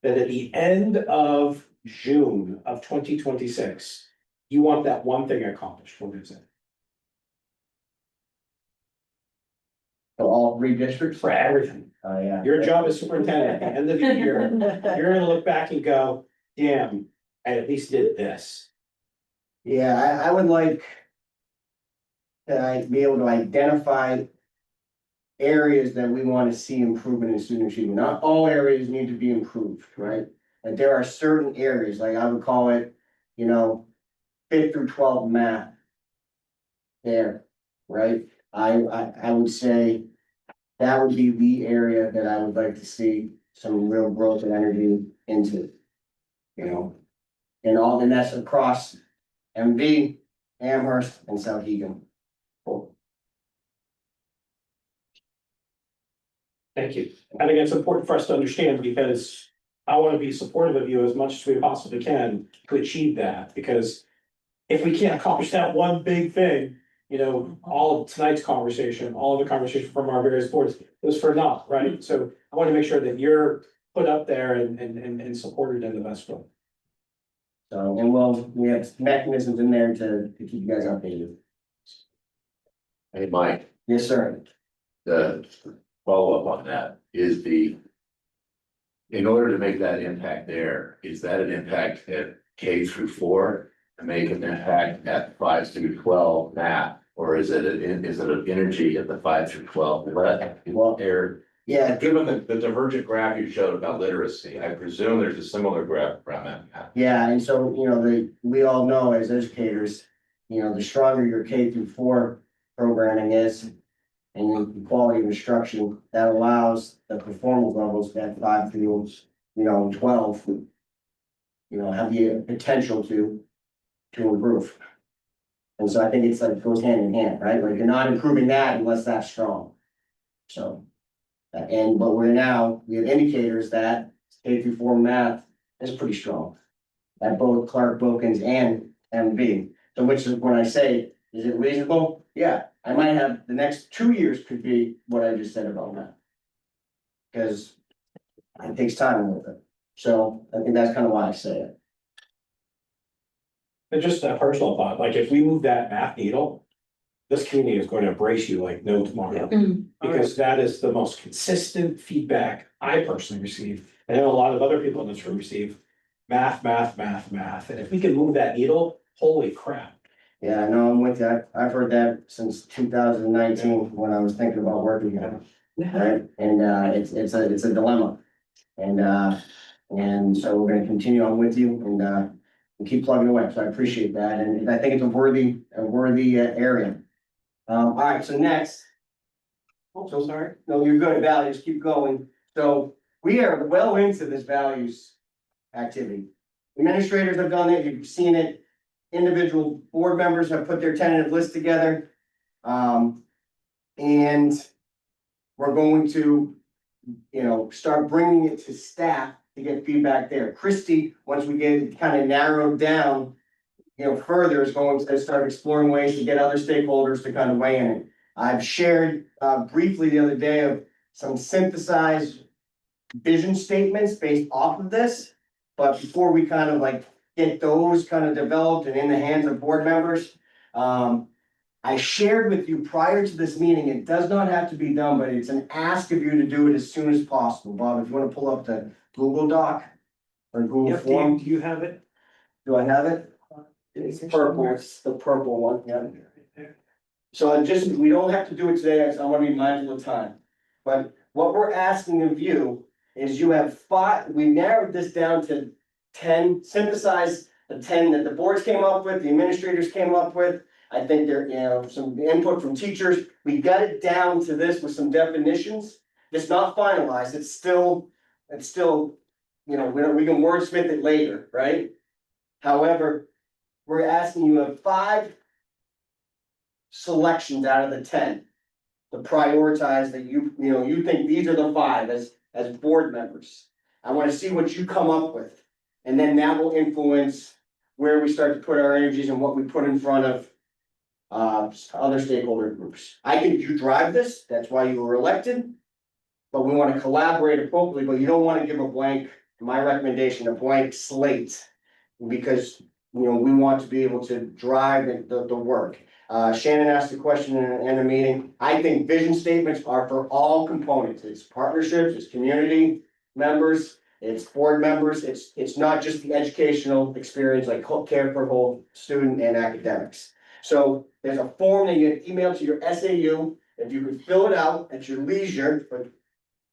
that at the end of June of 2026, you want that one thing accomplished, what is it? For all 3 districts? For everything. Oh, yeah. Your job as superintendent, at the end of the year, you're gonna look back and go, damn, I at least did this. Yeah, I would like to be able to identify areas that we want to see improvement in student achievement. Not all areas need to be improved, right? And there are certain areas, like I would call it, fifth through 12 math. There, right? I would say that would be the area that I would like to see some real growth and energy into. You know, and that's across MV, Amherst, and Souhegan. Thank you. I think it's important for us to understand because I want to be supportive of you as much as we possibly can to achieve that, because if we can't accomplish that one big thing, you know, all of tonight's conversation, all of the conversation from our various boards was for naught, right? So I want to make sure that you're put up there and supported in the best way. So, and we have mechanisms in there to keep you guys updated. Hey, Mike, Yes, sir. the follow-up on that is in order to make that impact there, is that an impact at K through 4? To make an impact at 5 through 12 math, or is it an energy at the 5 through 12? Well, yeah, Given the divergent graph you showed about literacy, I presume there's a similar graph around that. yeah, and so, you know, we all know as educators, you know, the stronger your K through 4 programming is. And your quality of instruction, that allows the performance levels at 5 through, 12. You know, have the potential to improve. And so I think it's like goes hand in hand, right? Like you're not improving that unless that's strong. So. But we have indicators that K through 4 math is pretty strong. At both Clark, Wilkins and MV. So which is when I say, is it reasonable? Yeah, I might have, the next 2 years could be what I just said about that. Because it takes time with it. So I think that's kind of why I say it. And just a personal thought, like if we move that math needle, this community is going to embrace you like no tomorrow. Because that is the most consistent feedback I personally receive. I know a lot of other people in this room receive math. And if we can move that needle, holy crap. Yeah, no, I'm with you. I've heard that since 2019 when I was thinking about working here. Right, and it's a dilemma. And so we're gonna continue on with you and keep plugging away. So I appreciate that. And I think it's a worthy area. All right, so next. Oh, so sorry. No, you're good. Values, keep going. So we are well into this values activity. Administrators have done it, you've seen it. Individual board members have put their tentative list together. And we're going to, start bringing it to staff to get feedback there. Christy, once we get it kind of narrowed down, further, is going to start exploring ways to get other stakeholders to kind of weigh in it. I've shared briefly the other day of some synthesized vision statements based off of this. But before we kind of like get those kind of developed and in the hands of board members, I shared with you prior to this meeting, it does not have to be done, but it's an ask of you to do it as soon as possible. Bob, if you want to pull up the Google Doc or Google Form. Do you have it? Do I have it? It's purple, it's the purple one, yeah. So we don't have to do it today, I want to be mindful of time. But what we're asking of you is you have 5, we narrowed this down to 10, synthesized the 10 that the boards came up with, the administrators came up with. I think there, some input from teachers. We got it down to this with some definitions. It's not finalized, it's still, we can wordsmith it later, right? However, we're asking you of 5 selections out of the 10 to prioritize that you think these are the 5 as board members. I want to see what you come up with. And then that will influence where we start to put our energies and what we put in front of other stakeholder groups. I think you drive this, that's why you were elected. But we want to collaborate appropriately, but you don't want to give my recommendation, a blank slate. Because we want to be able to drive the work. Shannon asked a question in the meeting. I think vision statements are for all components. It's partnerships, it's community members, it's board members. It's not just the educational experience like care for whole student and academics. So there's a form that you email to your SAU. If you could fill it out at your leisure, but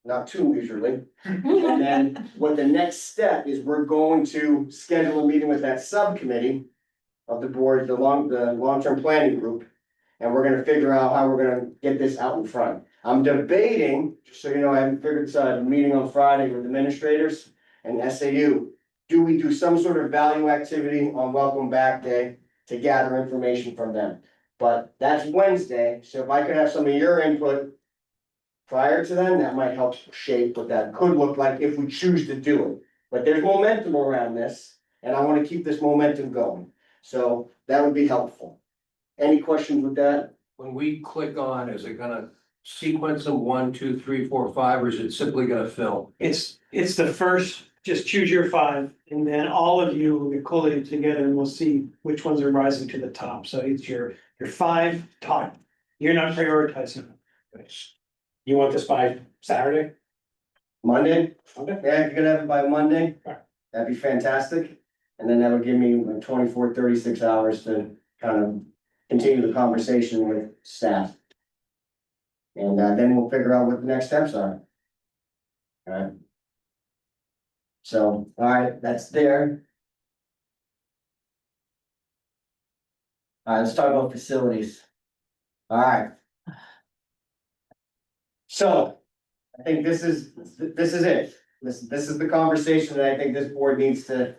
not too leisurely. And then what the next step is, we're going to schedule a meeting with that subcommittee of the board, the long-term planning group. And we're gonna figure out how we're gonna get this out in front. I'm debating, just so you know, I haven't figured this out, I have a meeting on Friday with administrators and SAU. Do we do some sort of value activity on Welcome Back Day to gather information from them? But that's Wednesday, so if I could have some of your input prior to then, that might help shape what that could look like if we choose to do it. But there's momentum around this, and I wanna keep this momentum going, so that would be helpful. Any questions with that? When we click on, is it gonna sequence them 1, 2, 3, 4, 5, or is it simply gonna fill? It's the first, just choose your 5, and then all of you will get collated together and we'll see which ones are rising to the top. So it's your 5 top. You're not prioritizing them. You want this by Saturday? Monday? Okay. Yeah, if you're gonna have it by Monday, Alright. that'd be fantastic. And then that would give me like 24, 36 hours to kind of continue the conversation with staff. And then we'll figure out what the next steps are. Alright. So, alright, that's there. Alright, let's talk about facilities. Alright. So, I think this is it. This is the conversation that I think this board needs to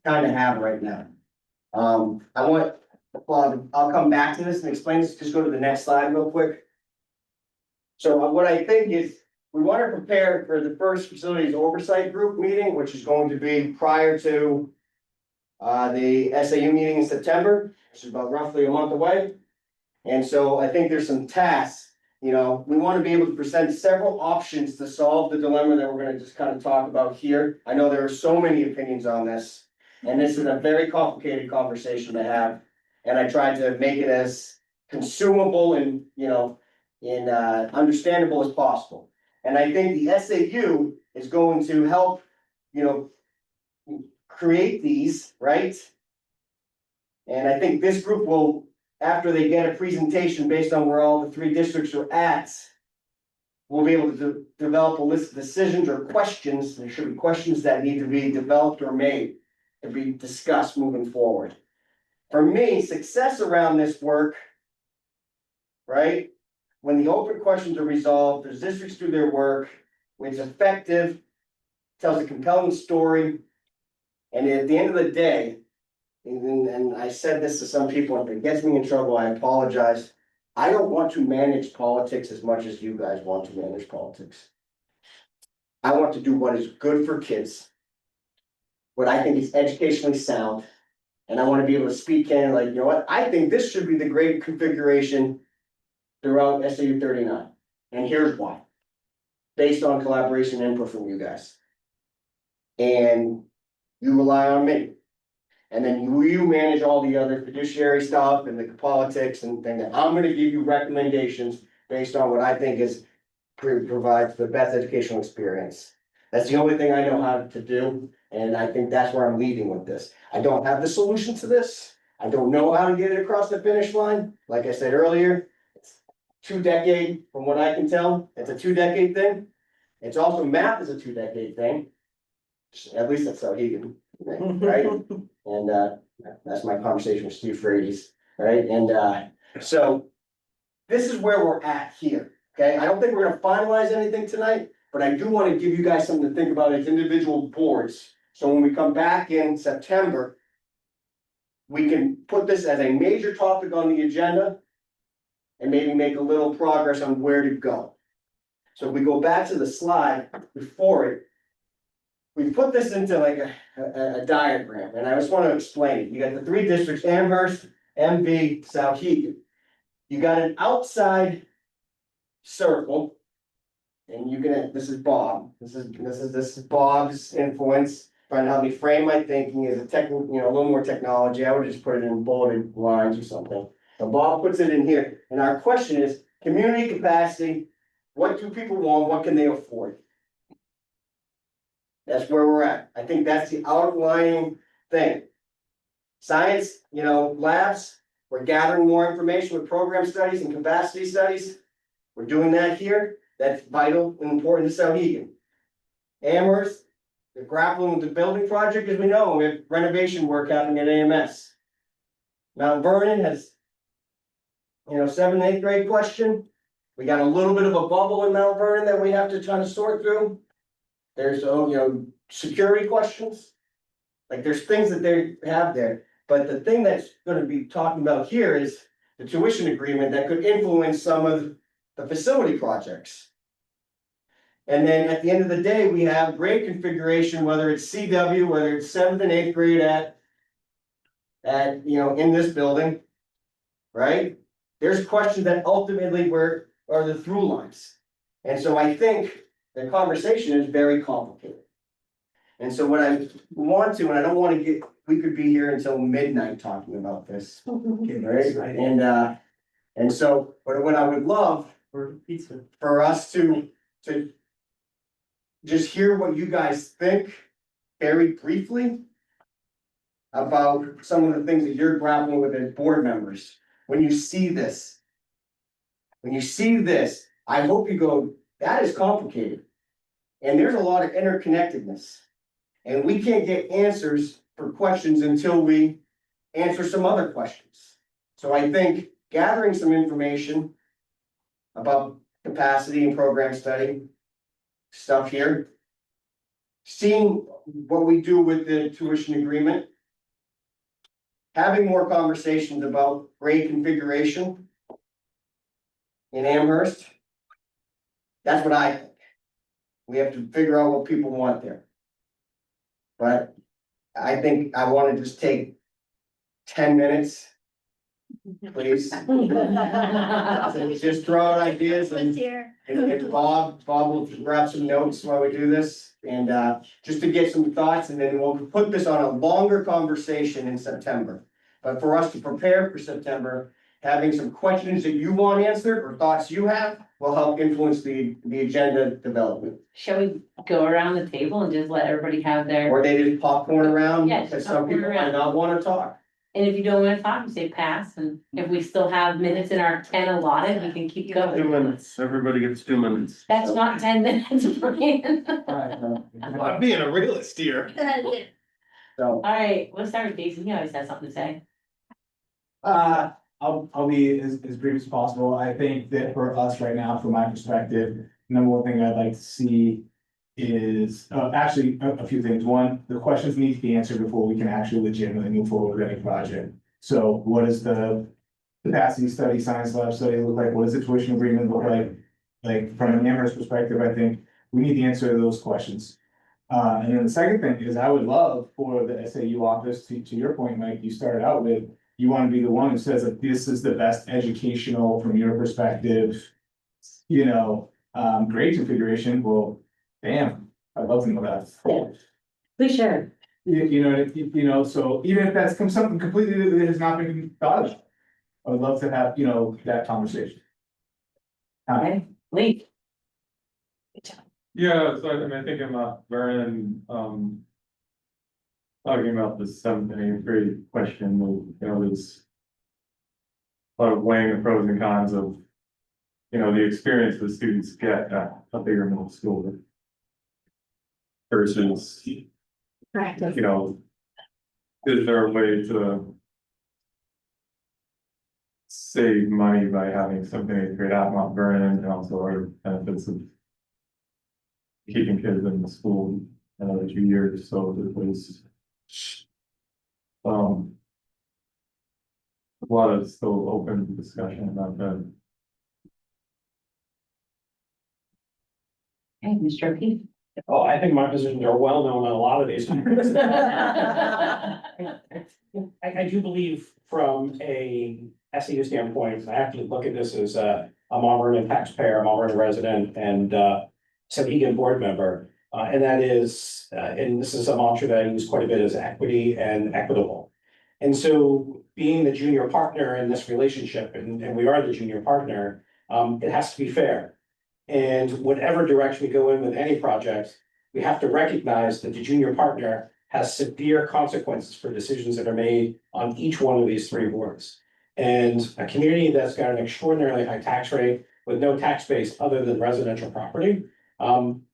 kind of have right now. I'll come back to this and explain this, just go to the next slide real quick. So what I think is, we want to prepare for the first facilities oversight group meeting, which is going to be prior to the SAU meeting in September, which is about roughly a month away. And so I think there's some tasks, you know, we want to be able to present several options to solve the dilemma that we're gonna just kind of talk about here. I know there are so many opinions on this, and this is a very complicated conversation to have. And I tried to make it as consumable and, you know, understandable as possible. And I think the SAU is going to help, you know, create these, right? And I think this group will, after they get a presentation based on where all the 3 districts are at, we'll be able to develop a list of decisions or questions. There should be questions that need to be developed or made to be discussed moving forward. For me, success around this work, right? When the open questions are resolved, the districts do their work, when it's effective, tells a compelling story. And at the end of the day, and I said this to some people, if it gets me in trouble, I apologize. I don't want to manage politics as much as you guys want to manage politics. I want to do what is good for kids, what I think is educationally sound, and I want to be able to speak in like, you know what, I think this should be the great configuration throughout SAU 39, and here's why. Based on collaboration and input from you guys. And you rely on me. And then you manage all the other fiduciary stuff and the politics and things. I'm gonna give you recommendations based on what I think is provides the best educational experience. That's the only thing I know how to do, and I think that's where I'm leading with this. I don't have the solution to this. I don't know how to get it across the finish line. Like I said earlier, it's 2-decade, from what I can tell, it's a 2-decade thing. It's also math is a 2-decade thing. At least that's how he can, right? And that's my conversation with Steve Frady's, right? And so this is where we're at here, okay? I don't think we're gonna finalize anything tonight, but I do wanna give you guys something to think about as individual boards. So when we come back in September, we can put this as a major topic on the agenda and maybe make a little progress on where to go. So if we go back to the slide before it, we put this into like a diagram, and I just want to explain it. You got the 3 districts, Amherst, MV, Sauhegan. You got an outside circle, and you can, this is Bob. This is Bob's influence, trying to help me frame my thinking as a technical, you know, a little more technology. I would just put it in bulleted lines or something. So Bob puts it in here, and our question is community capacity. What do people want? What can they afford? That's where we're at. I think that's the outlying thing. Science, you know, labs, we're gathering more information with program studies and capacity studies. We're doing that here. That's vital and important to Sauhegan. Amherst, they're grappling with the building project, as we know, we have renovation work happening at AMS. Mount Vernon has, seventh, eighth grade question. We got a little bit of a bubble in Mount Vernon that we have to try to sort through. There's, security questions. Like, there's things that they have there, but the thing that's gonna be talking about here is the tuition agreement that could influence some of the facility projects. And then at the end of the day, we have grade configuration, whether it's CW, whether it's seventh and eighth grade in this building, right? There's questions that ultimately are the through lines. And so I think the conversation is very complicated. And so what I want to, and I don't want to we could be here until midnight talking about this, right? And so, but what I would love for us to just hear what you guys think very briefly about some of the things that you're grappling with as board members. When you see this, I hope you go, that is complicated. And there's a lot of interconnectedness. And we can't get answers for questions until we answer some other questions. So I think gathering some information about capacity and program study stuff here, seeing what we do with the tuition agreement, having more conversations about grade configuration in Amherst. That's what I think. We have to figure out what people want there. But I think I want to just take 10 minutes, please. Just throw out ideas and Bob will grab some notes while we do this. And just to get some thoughts, and then we'll put this on a longer conversation in September. But for us to prepare for September, having some questions that you want answered or thoughts you have will help influence the agenda development. Shall we go around the table and just let everybody have their, Or they just popcorn around, Yes, because some people popcorn might around. not want to talk. and if you don't wanna talk, you say pass, and if we still have minutes in our 10 allotted, we can keep going. 2 minutes, everybody gets 2 minutes. That's not 10 minutes, Brian. I'm being a realist here. So, Alright, we'll start with Jason, he always has something to say. I'll be as brief as possible. I think that for us right now, from my perspective, number one thing I'd like to see is, actually, a few things. One, the questions need to be answered before we can actually legitimately move forward with any project. So what does the capacity study, science lab study look like? What does the tuition agreement look like? Like, from an Amherst perspective, I think we need the answer to those questions. And then the second thing is, I would love for the SAU office, to your point, Mike, you started out with, you want to be the one who says that this is the best educational from your perspective, grade configuration. Well, damn, I'd love to know that. Yeah. Please share. So even if that's something completely that has not been thought of, I would love to have, that conversation. Okay, Lee. Yeah, so I think in Vernon, talking about the 7th and 8th grade question, there's a lot of weighing the pros and cons of, the experience the students get at a bigger middle school versus, Practice. is there a way to save money by having something 8th grade at Mount Vernon, and also our benefits of keeping kids in the school another 2 years, so there's a lot of still open discussion about that. Hey, Mr. O'Keefe. Oh, I think my positions are well known on a lot of these. I do believe from a SAU standpoint, I have to look at this as a Mount Vernon taxpayer, a Mount Vernon resident, and Egan board member. And that is, and this is a mantra that I use quite a bit, is equity and equitable. And so being the junior partner in this relationship, and we are the junior partner, it has to be fair. And whatever direction we go in with any project, we have to recognize that the junior partner has severe consequences for decisions that are made on each one of these 3 boards. And a community that's got an extraordinarily high tax rate with no tax base other than residential property,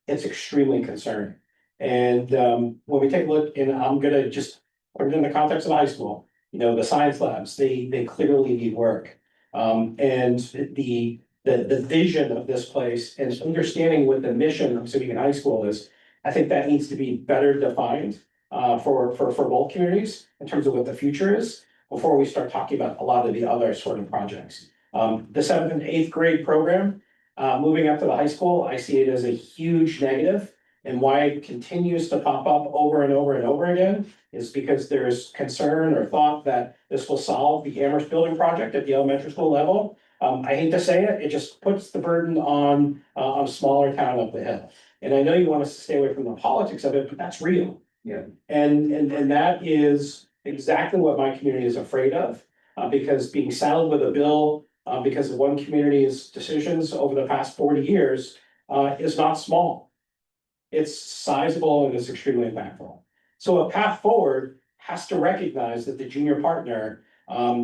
it's extremely concerning. And when we take a look, and I'm gonna just put it in the context of the high school, You know, the science labs, they clearly need work. And the vision of this place and understanding what the mission of City High School is, I think that needs to be better defined for both communities in terms of what the future is, before we start talking about a lot of the other sort of projects. The 7th and 8th grade program, moving up to the high school, I see it as a huge negative. And why it continues to pop up over and over and over again is because there's concern or thought that this will solve the Amherst building project at the elementary school level. I hate to say it, it just puts the burden on a smaller town up the hill. And I know you want us to stay away from the politics of it, but that's real. Yeah. And that is exactly what my community is afraid of, because being saddled with a bill, because of one community's decisions over the past 40 years, is not small. It's sizable and it's extremely impactful. So a path forward has to recognize that the junior partner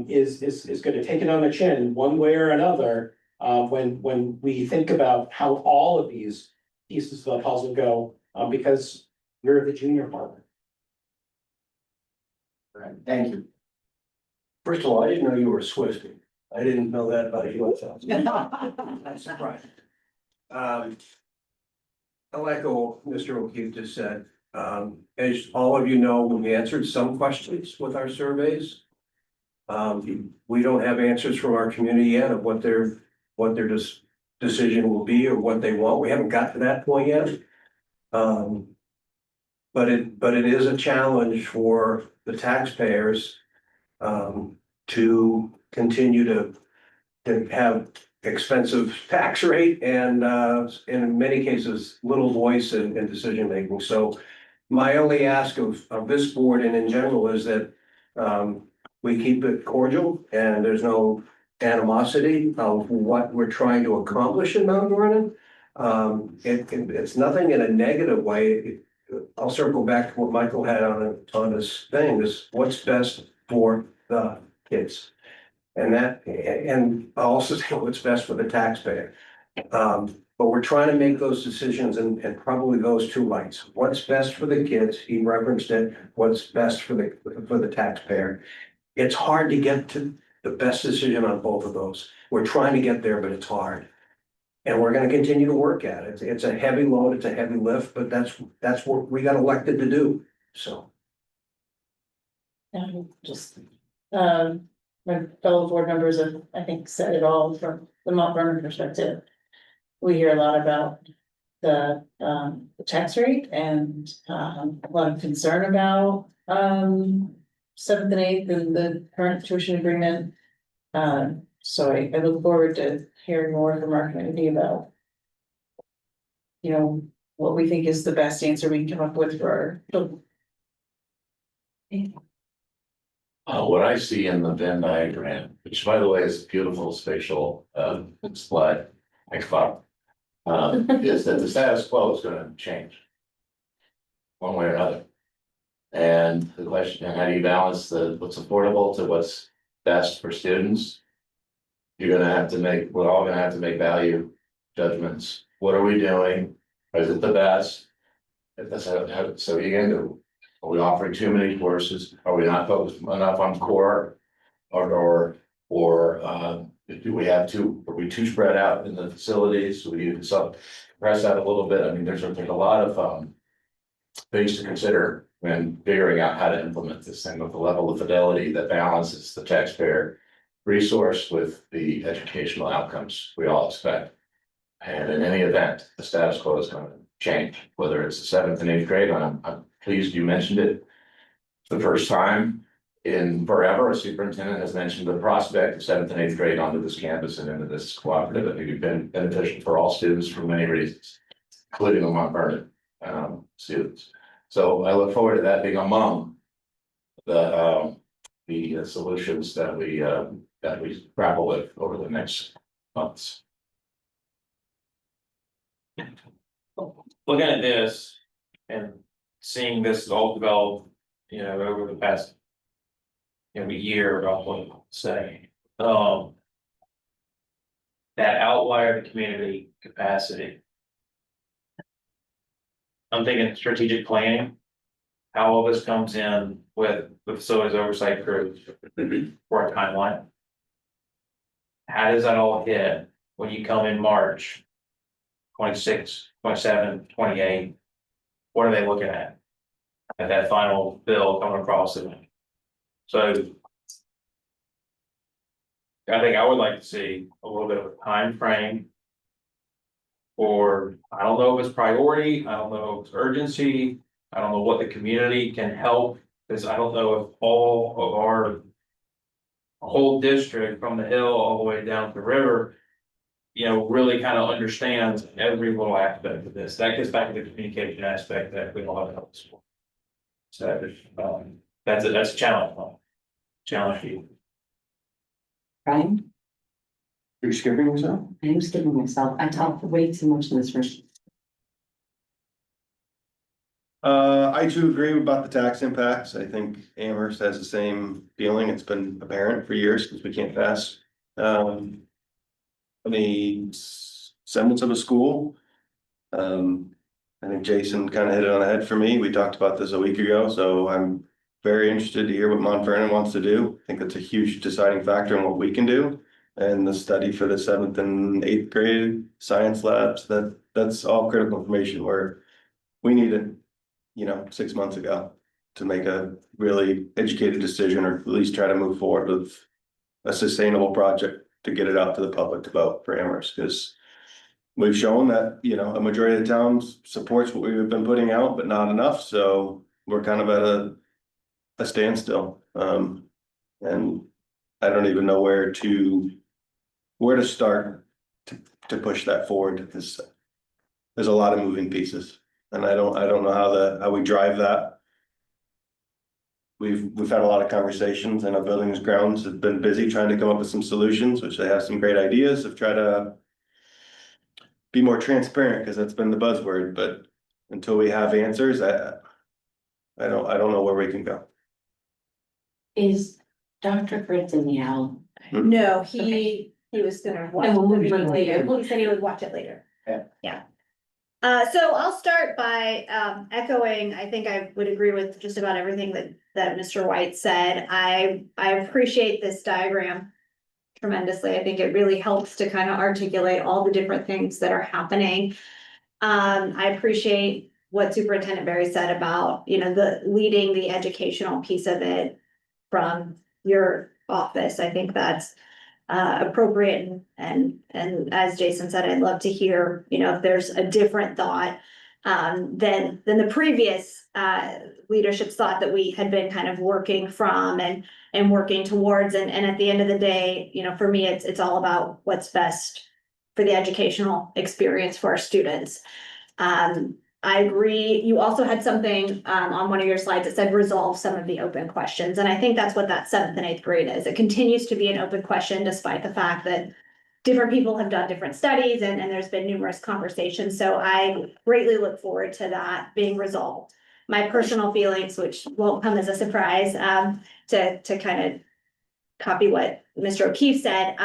is gonna take it on the chin one way or another. When we think about how all of these pieces of the puzzle go, because you're the junior partner. Right, thank you. First of all, I didn't know you were a Swiftie. I didn't know that about you. I'm surprised. I like what Mr. O'Keefe just said. As all of you know, we answered some questions with our surveys. We don't have answers from our community yet of what their decision will be or what they want. We haven't got to that point yet. But it is a challenge for the taxpayers to continue to have expensive tax rate and in many cases, little voice in decision making. So my only ask of this board and in general is that we keep it cordial and there's no animosity of what we're trying to accomplish in Mount Vernon. It's nothing in a negative way. I'll circle back to what Michael had on this thing, is what's best for the kids. And I'll also say what's best for the taxpayer. But we're trying to make those decisions and probably those two lights. What's best for the kids, he referenced it, what's best for the taxpayer. It's hard to get to the best decision on both of those. We're trying to get there, but it's hard. And we're gonna continue to work at it. It's a heavy load, it's a heavy lift, but that's what we got elected to do, so. Just, my fellow board members have, I think, said it all from the Mount Vernon perspective. We hear a lot about the tax rate and a lot of concern about 7th and 8th and the current tuition agreement. So I look forward to hearing more from our community about, you know, what we think is the best answer we can come up with for our children. What I see in the Venn diagram, which by the way is a beautiful spatial slide, next slide, is that the status quo is gonna change one way or another. And the question, how do you balance what's affordable to what's best for students? You're gonna have to we're all gonna have to make value judgments. What are we doing? Is it the best? If that's so you can do. Are we offering too many courses? Are we not focused enough on core? Or do we have are we too spread out in the facilities? So we need to suppress that a little bit. I mean, there's a lot of things to consider when figuring out how to implement this thing with the level of fidelity that balances the taxpayer resource with the educational outcomes we all expect. And in any event, the status quo is going to change, whether it's the 7th and 8th grade. I'm pleased you mentioned it. The first time in forever, a superintendent has mentioned the prospect of 7th and 8th grade onto this campus and into this cooperative. I think it's been beneficial for all students for many reasons, including the Mount Vernon students. So I look forward to that being among the solutions that we grapple with over the next months. Looking at this and seeing this all develop, you know, over the past, you know, year, about what I'm saying, that outlier the community capacity. I'm thinking strategic planning. how all this comes in with the facilities oversight crew for a timeline. How does that all hit when you come in March 26, 27, 28? What are they looking at that final bill coming across it? So I think I would like to see a little bit of a time frame. Or I don't know if it's priority, I don't know if it's urgency, I don't know what the community can help, because I don't know if all of our whole district from the hill all the way down to the river, you know, really kind of understands every little aspect of this. That gets back to the communication aspect that we all have to help us with. So, that's a challenge, challenge for you. Brian? You're skipping yourself? I am skipping myself. I talked way too much in this first. I too agree about the tax impacts. I think Amherst has the same feeling. It's been apparent for years because we can't pass. Any semblance of a school. I think Jason kind of hit it on the head for me. We talked about this a week ago, so I'm very interested to hear what Mount Vernon wants to do. I think that's a huge deciding factor in what we can do. And the study for the 7th and 8th grade science labs, that's all critical information where we needed, 6 months ago to make a really educated decision or at least try to move forward with a sustainable project to get it out to the public to vote for Amherst, because we've shown that, a majority of the towns supports what we've been putting out, but not enough, so we're kind of at a standstill. And I don't even know where to start to push that forward, because there's a lot of moving pieces, and I don't know how we drive that. We've had a lot of conversations, and our buildings grounds have been busy trying to come up with some solutions, which they have some great ideas of try to be more transparent, because that's been the buzzword, but until we have answers, I don't know where we can go. Is Dr. Fritz in the owl? No, he was gonna watch And we'll the move meeting on later. later. He said he would watch it later. Yeah. Yeah. So I'll start by echoing, I think I would agree with just about everything that Mr. White said. I appreciate this diagram tremendously. I think it really helps to kind of articulate all the different things that are happening. I appreciate what Superintendent Barry said about, the leading the educational piece of it from your office. I think that's appropriate, and as Jason said, I'd love to hear, if there's a different thought than the previous leadership's thought that we had been kind of working from and working towards, and at the end of the day, for me, it's all about what's best for the educational experience for our students. I agree. You also had something on one of your slides that said resolve some of the open questions. And I think that's what that 7th and 8th grade is. It continues to be an open question despite the fact that different people have done different studies and there's been numerous conversations. So I greatly look forward to that being resolved. My personal feelings, which won't come as a surprise, to kind of copy what Mr. O'Keefe said,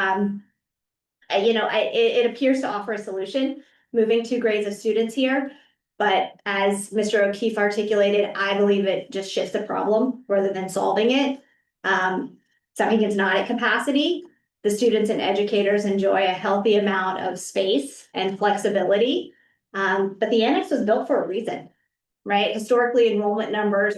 it appears to offer a solution, moving 2 grades of students here. But as Mr. O'Keefe articulated, I believe it just shifts the problem rather than solving it. Something is not at capacity. The students and educators enjoy a healthy amount of space and flexibility. But the annex was built for a reason, right? Historically, enrollment numbers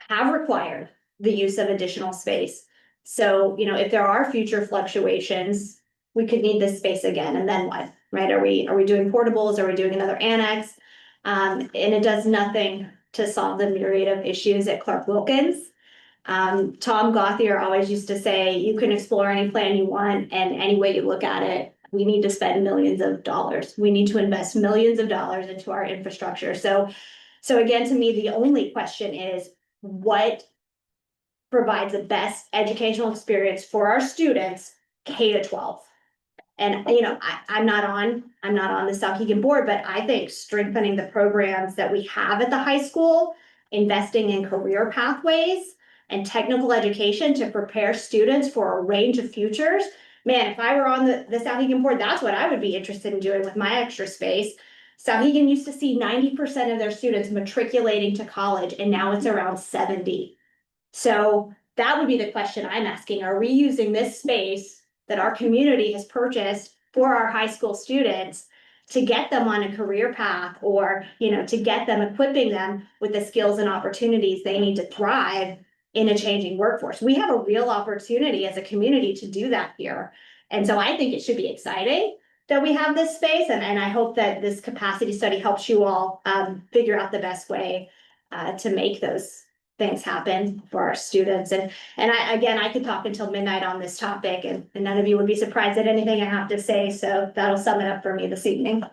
have required the use of additional space. So, if there are future fluctuations, we could need this space again, and then what, right? Are we doing portables? Are we doing another annex? And it does nothing to solve the myriad of issues at Clark Wilkins. Tom Gauthier always used to say, you can explore any plan you want, and any way you look at it, we need to spend millions of dollars. We need to invest millions of dollars into our infrastructure. So again, to me, the only question is, what provides the best educational experience for our students K-12? And, I'm not on the Saukegan board, but I think strengthening the programs that we have at the high school, investing in career pathways and technical education to prepare students for a range of futures. Man, if I were on the Saukegan board, that's what I would be interested in doing with my extra space. Sauhegan used to see 90% of their students matriculating to college, and now it's around 70. So that would be the question I'm asking. Are we using this space that our community has purchased for our high school students to get them on a career path, or, you know, to get them, equipping them with the skills and opportunities they need to thrive in a changing workforce? We have a real opportunity as a community to do that here. And so I think it should be exciting that we have this space, and I hope that this capacity study helps you all figure out the best way to make those things happen for our students. And I could talk until midnight on this topic, and none of you would be surprised at anything I have to say, so that'll sum it up for me this evening.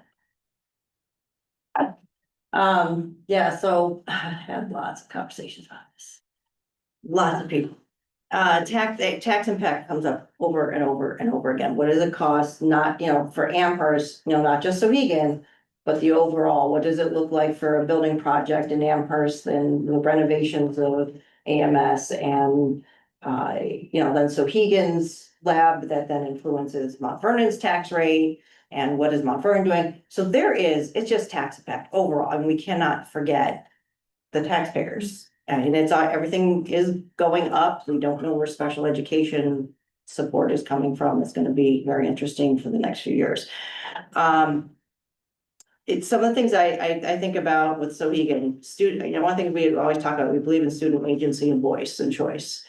Yeah, so I had lots of conversations about this. Lots of people. Tax impact comes up over and over and over again. What does it cost? Not, you know, for Amherst, you know, not just Sauhegan, but the overall, what does it look like for a building project in Amherst and the renovations of AMS and, you know, then Sauhegan's lab that then influences Mount Vernon's tax rate, and what is Mount Vernon doing? So it's just tax impact overall, and we cannot forget the taxpayers. And it's, everything is going up. We don't know where special education support is coming from. It's gonna be very interesting for the next few years. It's some of the things I think about with Sauhegan student, you know, one thing we always talk about, we believe in student agency and voice and choice.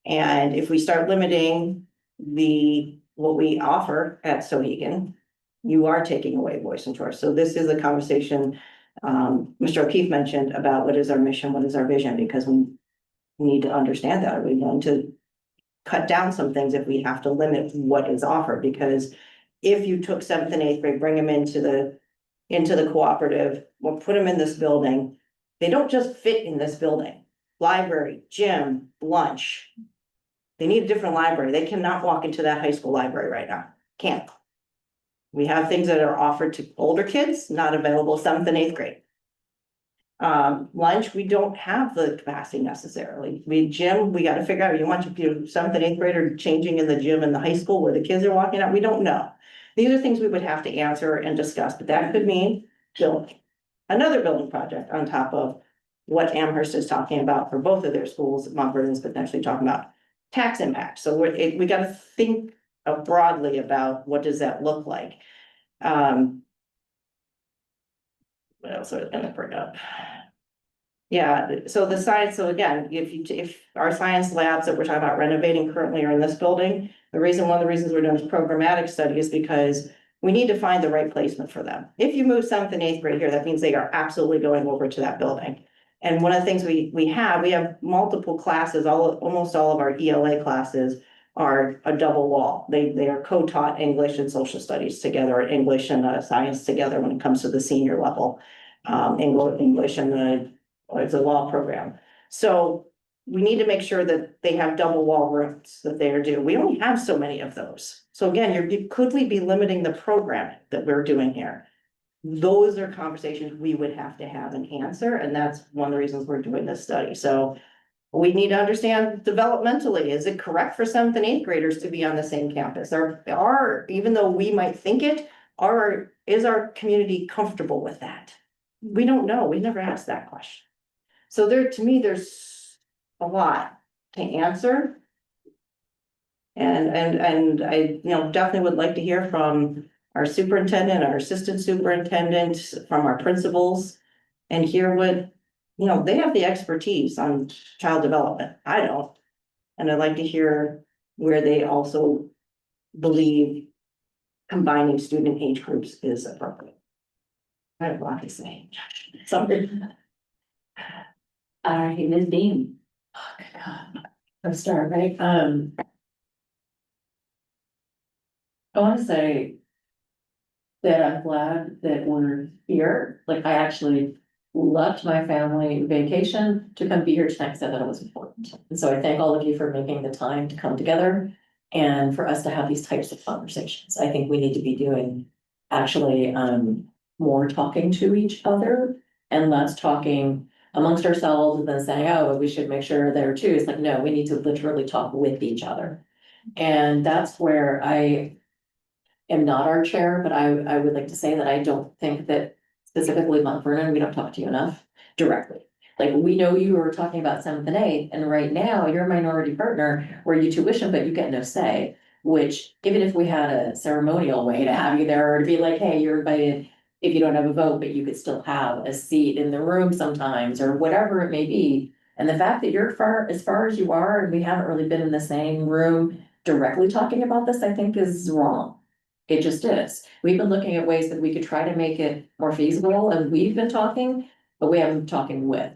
And if we start limiting what we offer at Sauhegan, you are taking away voice and choice. So this is a conversation Mr. O'Keefe mentioned about what is our mission, what is our vision, because we need to understand that. Are we going to cut down some things if we have to limit what is offered? Because if you took 7th and 8th grade, bring them into the cooperative, we'll put them in this building, they don't just fit in this building. Library, gym, lunch. They need a different library. They cannot walk into that high school library right now. Can't. We have things that are offered to older kids, not available 7th and 8th grade. Lunch, we don't have the capacity necessarily. Gym, we got to figure out, you want your 7th and 8th grader changing in the gym in the high school where the kids are walking out? We don't know. These are things we would have to answer and discuss, but that could mean building another building project on top of what Amherst is talking about for both of their schools. Mount Vernon is potentially talking about tax impact. So we got to think broadly about what does that look like. What else I was gonna bring up? Yeah, so the science, so again, if our science labs that we're talking about renovating currently are in this building, one of the reasons we're doing this programmatic study is because we need to find the right placement for them. If you move 7th and 8th grade here, that means they are absolutely going over to that building. And one of the things we have multiple classes, almost all of our ELA classes are a double wall. They are co-taught English and social studies together, or English and science together when it comes to the senior level. English and it's a law program. So we need to make sure that they have double wall rooms that they are doing. We only have so many of those. So again, could we be limiting the programming that we're doing here? Those are conversations we would have to have and answer, and that's one of the reasons we're doing this study. So we need to understand developmentally, is it correct for 7th and 8th graders to be on the same campus? Even though we might think it, is our community comfortable with that? We don't know. We never asked that question. So to me, there's a lot to answer. And I, definitely would like to hear from our superintendent, our assistant superintendent, from our principals, and hear what, they have the expertise on child development. I don't. And I'd like to hear where they also believe combining student age groups is appropriate. I have a lot to say. Something. All right, Ms. Dean. Let's start, right? I want to say that I'm glad that we're here. Like, I actually left my family vacation to come be here tonight because I thought it was important. And so I thank all of you for making the time to come together and for us to have these types of conversations. I think we need to be doing actually more talking to each other and less talking amongst ourselves and then saying, oh, but we should make sure there too. It's like, no, we need to literally talk with each other. And that's where I am not our chair, but I would like to say that I don't think that specifically Mount Vernon, we don't talk to you enough directly. Like, we know you were talking about seventh and eighth, and right now you're a minority partner where you tuition, but you get no say. Which, even if we had a ceremonial way to have you there, or to be like, hey, you're invited, if you don't have a vote, but you could still have a seat in the room sometimes, or whatever it may be. And the fact that you're as far as you are, and we haven't really been in the same room directly talking about this, I think is wrong. It just is. We've been looking at ways that we could try to make it more feasible, and we've been talking, but we haven't been talking with.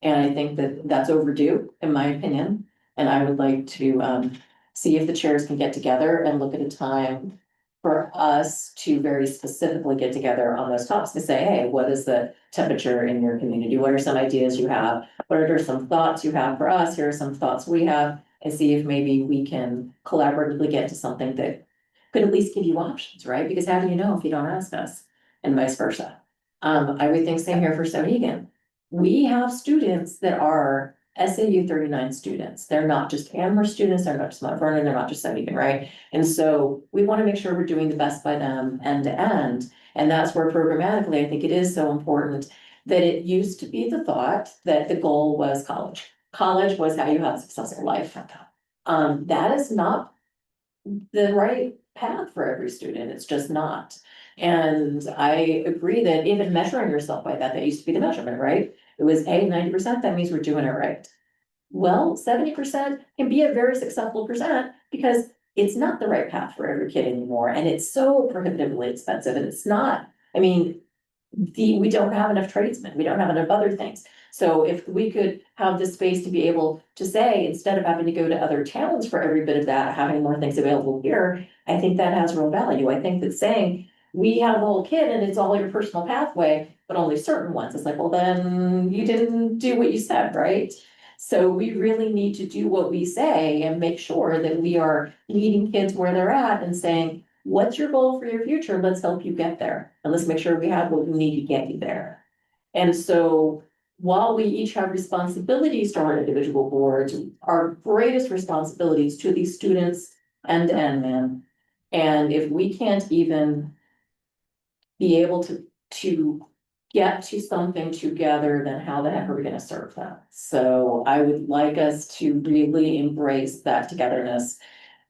And I think that that's overdue, in my opinion, and I would like to see if the chairs can get together and look at a time for us to very specifically get together on those topics to say, hey, what is the temperature in your community? What are some ideas you have? What are some thoughts you have for us? Here are some thoughts we have, and see if maybe we can collaboratively get to something that could at least give you options, right? Because how do you know if you don't ask us, and vice versa? I would think same here for Sohegan. We have students that are SAU 39 students. They're not just Amherst students, they're not just Mount Vernon, they're not just Sohegan, right? And so we want to make sure we're doing the best by them end to end. And that's where programmatically, I think it is so important that it used to be the thought that the goal was college. College was how you had a successful life. That is not the right path for every student. It's just not. And I agree that even measuring yourself by that used to be the measurement, right? It was, hey, 90%, that means we're doing it right. Well, 70% can be a very successful percent because it's not the right path for every kid anymore. And it's so prohibitively expensive, and it's not, I mean, we don't have enough tradesmen, we don't have enough other things. So if we could have the space to be able to say, instead of having to go to other towns for every bit of that, having more things available here, I think that has real value. I think that saying, we have the whole kit and it's all your personal pathway, but only certain ones, it's like, well, then you didn't do what you said, right? So we really need to do what we say and make sure that we are meeting kids where they're at and saying, what's your goal for your future? Let's help you get there. And let's make sure we have what we need to get you there. And so while we each have responsibilities to our individual boards, our greatest responsibilities to these students end to end, man. And if we can't even be able to get to something together, then how the heck are we gonna serve them? So I would like us to really embrace that togetherness.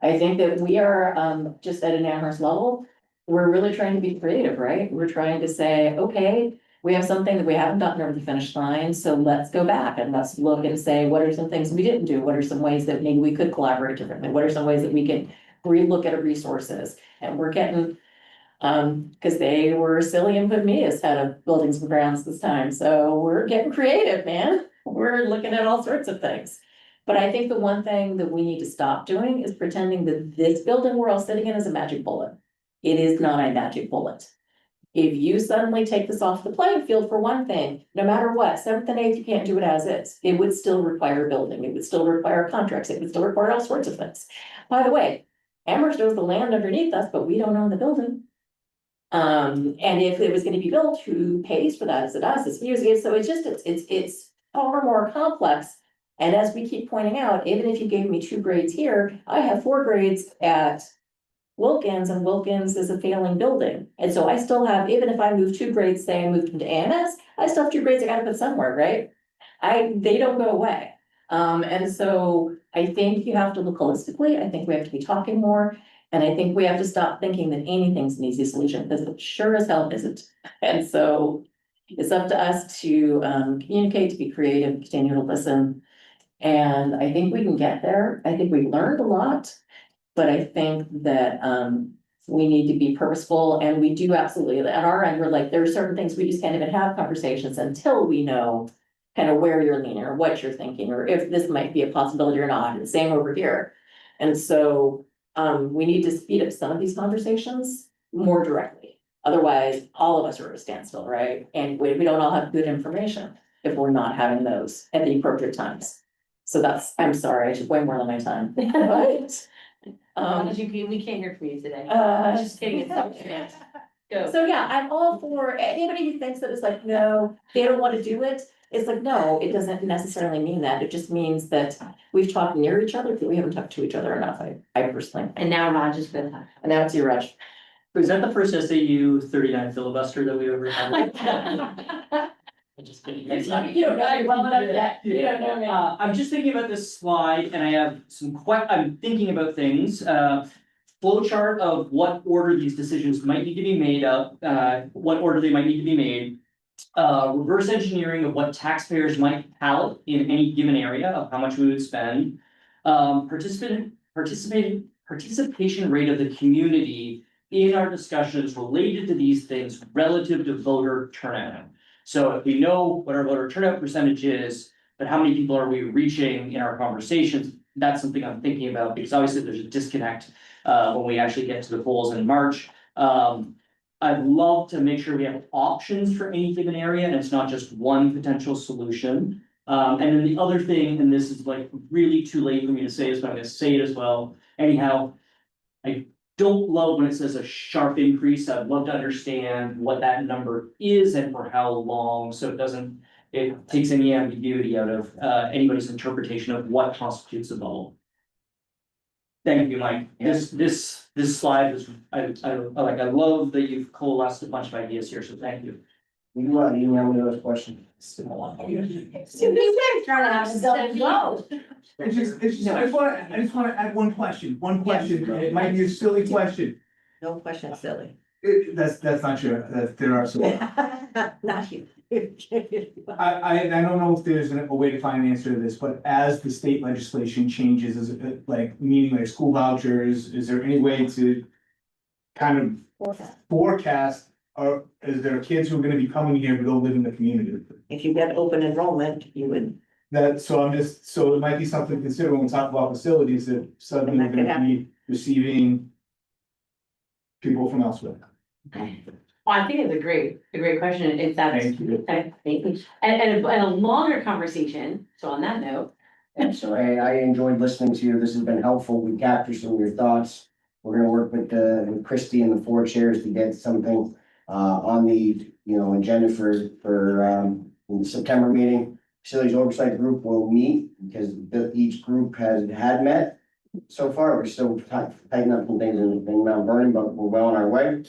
I think that we are just at an Amherst level, we're really trying to be creative, right? We're trying to say, okay, we have something that we haven't gotten over the finish line, so let's go back and let's look and say, what are some things we didn't do? What are some ways that maybe we could collaborate differently? What are some ways that we can relook at our resources? And we're getting, because they were silly and put me as head of buildings and grounds this time, so we're getting creative, man. We're looking at all sorts of things. But I think the one thing that we need to stop doing is pretending that this building we're all sitting in is a magic bullet. It is not a magic bullet. If you suddenly take this off the playing field for one thing, no matter what, seventh and eighth, you can't do it as is. It would still require building, it would still require contracts, it would still require all sorts of things. By the way, Amherst owns the land underneath us, but we don't own the building. And if it was gonna be built, who pays for that? Is it us? It's music. So it's just, it's far more complex. And as we keep pointing out, even if you gave me 2 grades here, I have 4 grades at Wilkins, and Wilkins is a failing building. And so I still have, even if I move 2 grades, say I moved into AMS, I still have 2 grades I gotta put somewhere, right? They don't go away. And so I think you have to look holistically. I think we have to be talking more. And I think we have to stop thinking that anything's an easy solution, because it sure as hell isn't. And so it's up to us to communicate, to be creative, continue to listen. And I think we can get there. I think we learned a lot, but I think that we need to be purposeful, and we do absolutely, at our end, we're like, there are certain things we just can't even have conversations until we know kind of where you're leaning or what you're thinking, or if this might be a possibility or not, and same over here. And so we need to speed up some of these conversations more directly. Otherwise, all of us are at a standstill, right? And we don't all have good information if we're not having those at the appropriate times. So that's, I'm sorry, I took way more than my time. But we can't hear from you today. just kidding, it's not fair. So yeah, I'm all for anybody who thinks that it's like, no, they don't want to do it. It's like, no, it doesn't necessarily mean that. It just means that we've talked near each other, but we haven't talked to each other enough. I personally. And now Raj is gonna talk. And now it's you, Raj. is that the first SAU 39 filibuster that we ever had? I'm just kidding. You don't know, you're well enough yet. You don't know me. I'm just thinking about this slide and I have I'm thinking about things, flow chart of what order these decisions might need to be made up, what order they might need to be made. Reverse engineering of what taxpayers might pallet in any given area of how much we would spend. Participation rate of the community in our discussions related to these things relative to voter turnout. So if we know what our voter turnout percentage is, but how many people are we reaching in our conversations? That's something I'm thinking about, because obviously there's a disconnect when we actually get to the polls in March. I'd love to make sure we have options for any given area and it's not just one potential solution. And then the other thing, and this is like really too late for me to say this, but I'm gonna say it as well. Anyhow, I don't love when it says a sharp increase. I'd love to understand what that number is and for how long, so it takes any ambiguity out of anybody's interpretation of what constitutes a bubble. Thank you, Mike. This slide is, I love that you've coalesced a bunch of ideas here, so thank you. You want to email me those questions? I just wanna add one question, it might be a silly question. No question silly. That's not true, there are some. Not you. I don't know if there's a way to find an answer to this, but as the state legislation changes, is it like, meaning like school vouchers, is there any way to kind of forecast, or is there kids who are gonna be coming here but don't live in the community? If you get open enrollment, you would. So it might be something to consider when we talk about facilities, that suddenly we're That could gonna be receiving people from elsewhere. Well, I think it's a great question, if that's. Thank you. Thank you. And a longer conversation, so on that note. And so I enjoyed listening to you. This has been helpful. We captured some of your thoughts. We're gonna work with Christie and the 4 chairs to get something on the, agenda for the September meeting. Facilities Oversight Group will meet because each group had met. So far, we're still tightening up some things in Mount Vernon, but we're well on our way.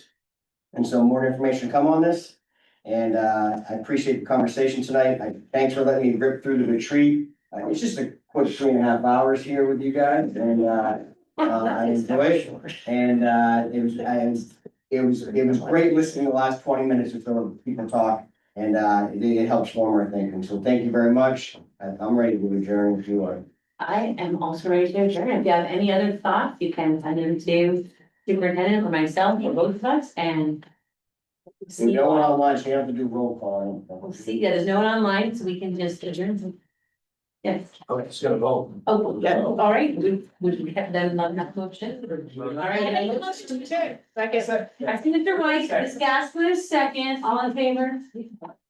And so more information to come on this. And I appreciate the conversation tonight. Thanks for letting me rip through the retreat. It's just a quick 3.5 hours here with you guys, and I enjoy it. And it was great listening to the last 20 minutes or so of people talk, and it helps form our thinking. So thank you very much. I'm ready to adjourn if you are. I am also ready to adjourn. If you have any other thoughts, you can send them to superintendent or myself or both of us, and. See no one online, so you have to do roll call. We'll see, yeah, there's no one online, so we can just adjourn. Yes. Okay, it's gonna vote. Oh, yeah, all right, we have them not have motion. All right. I see Mr. White, Ms. Gaskin is second, all in favor?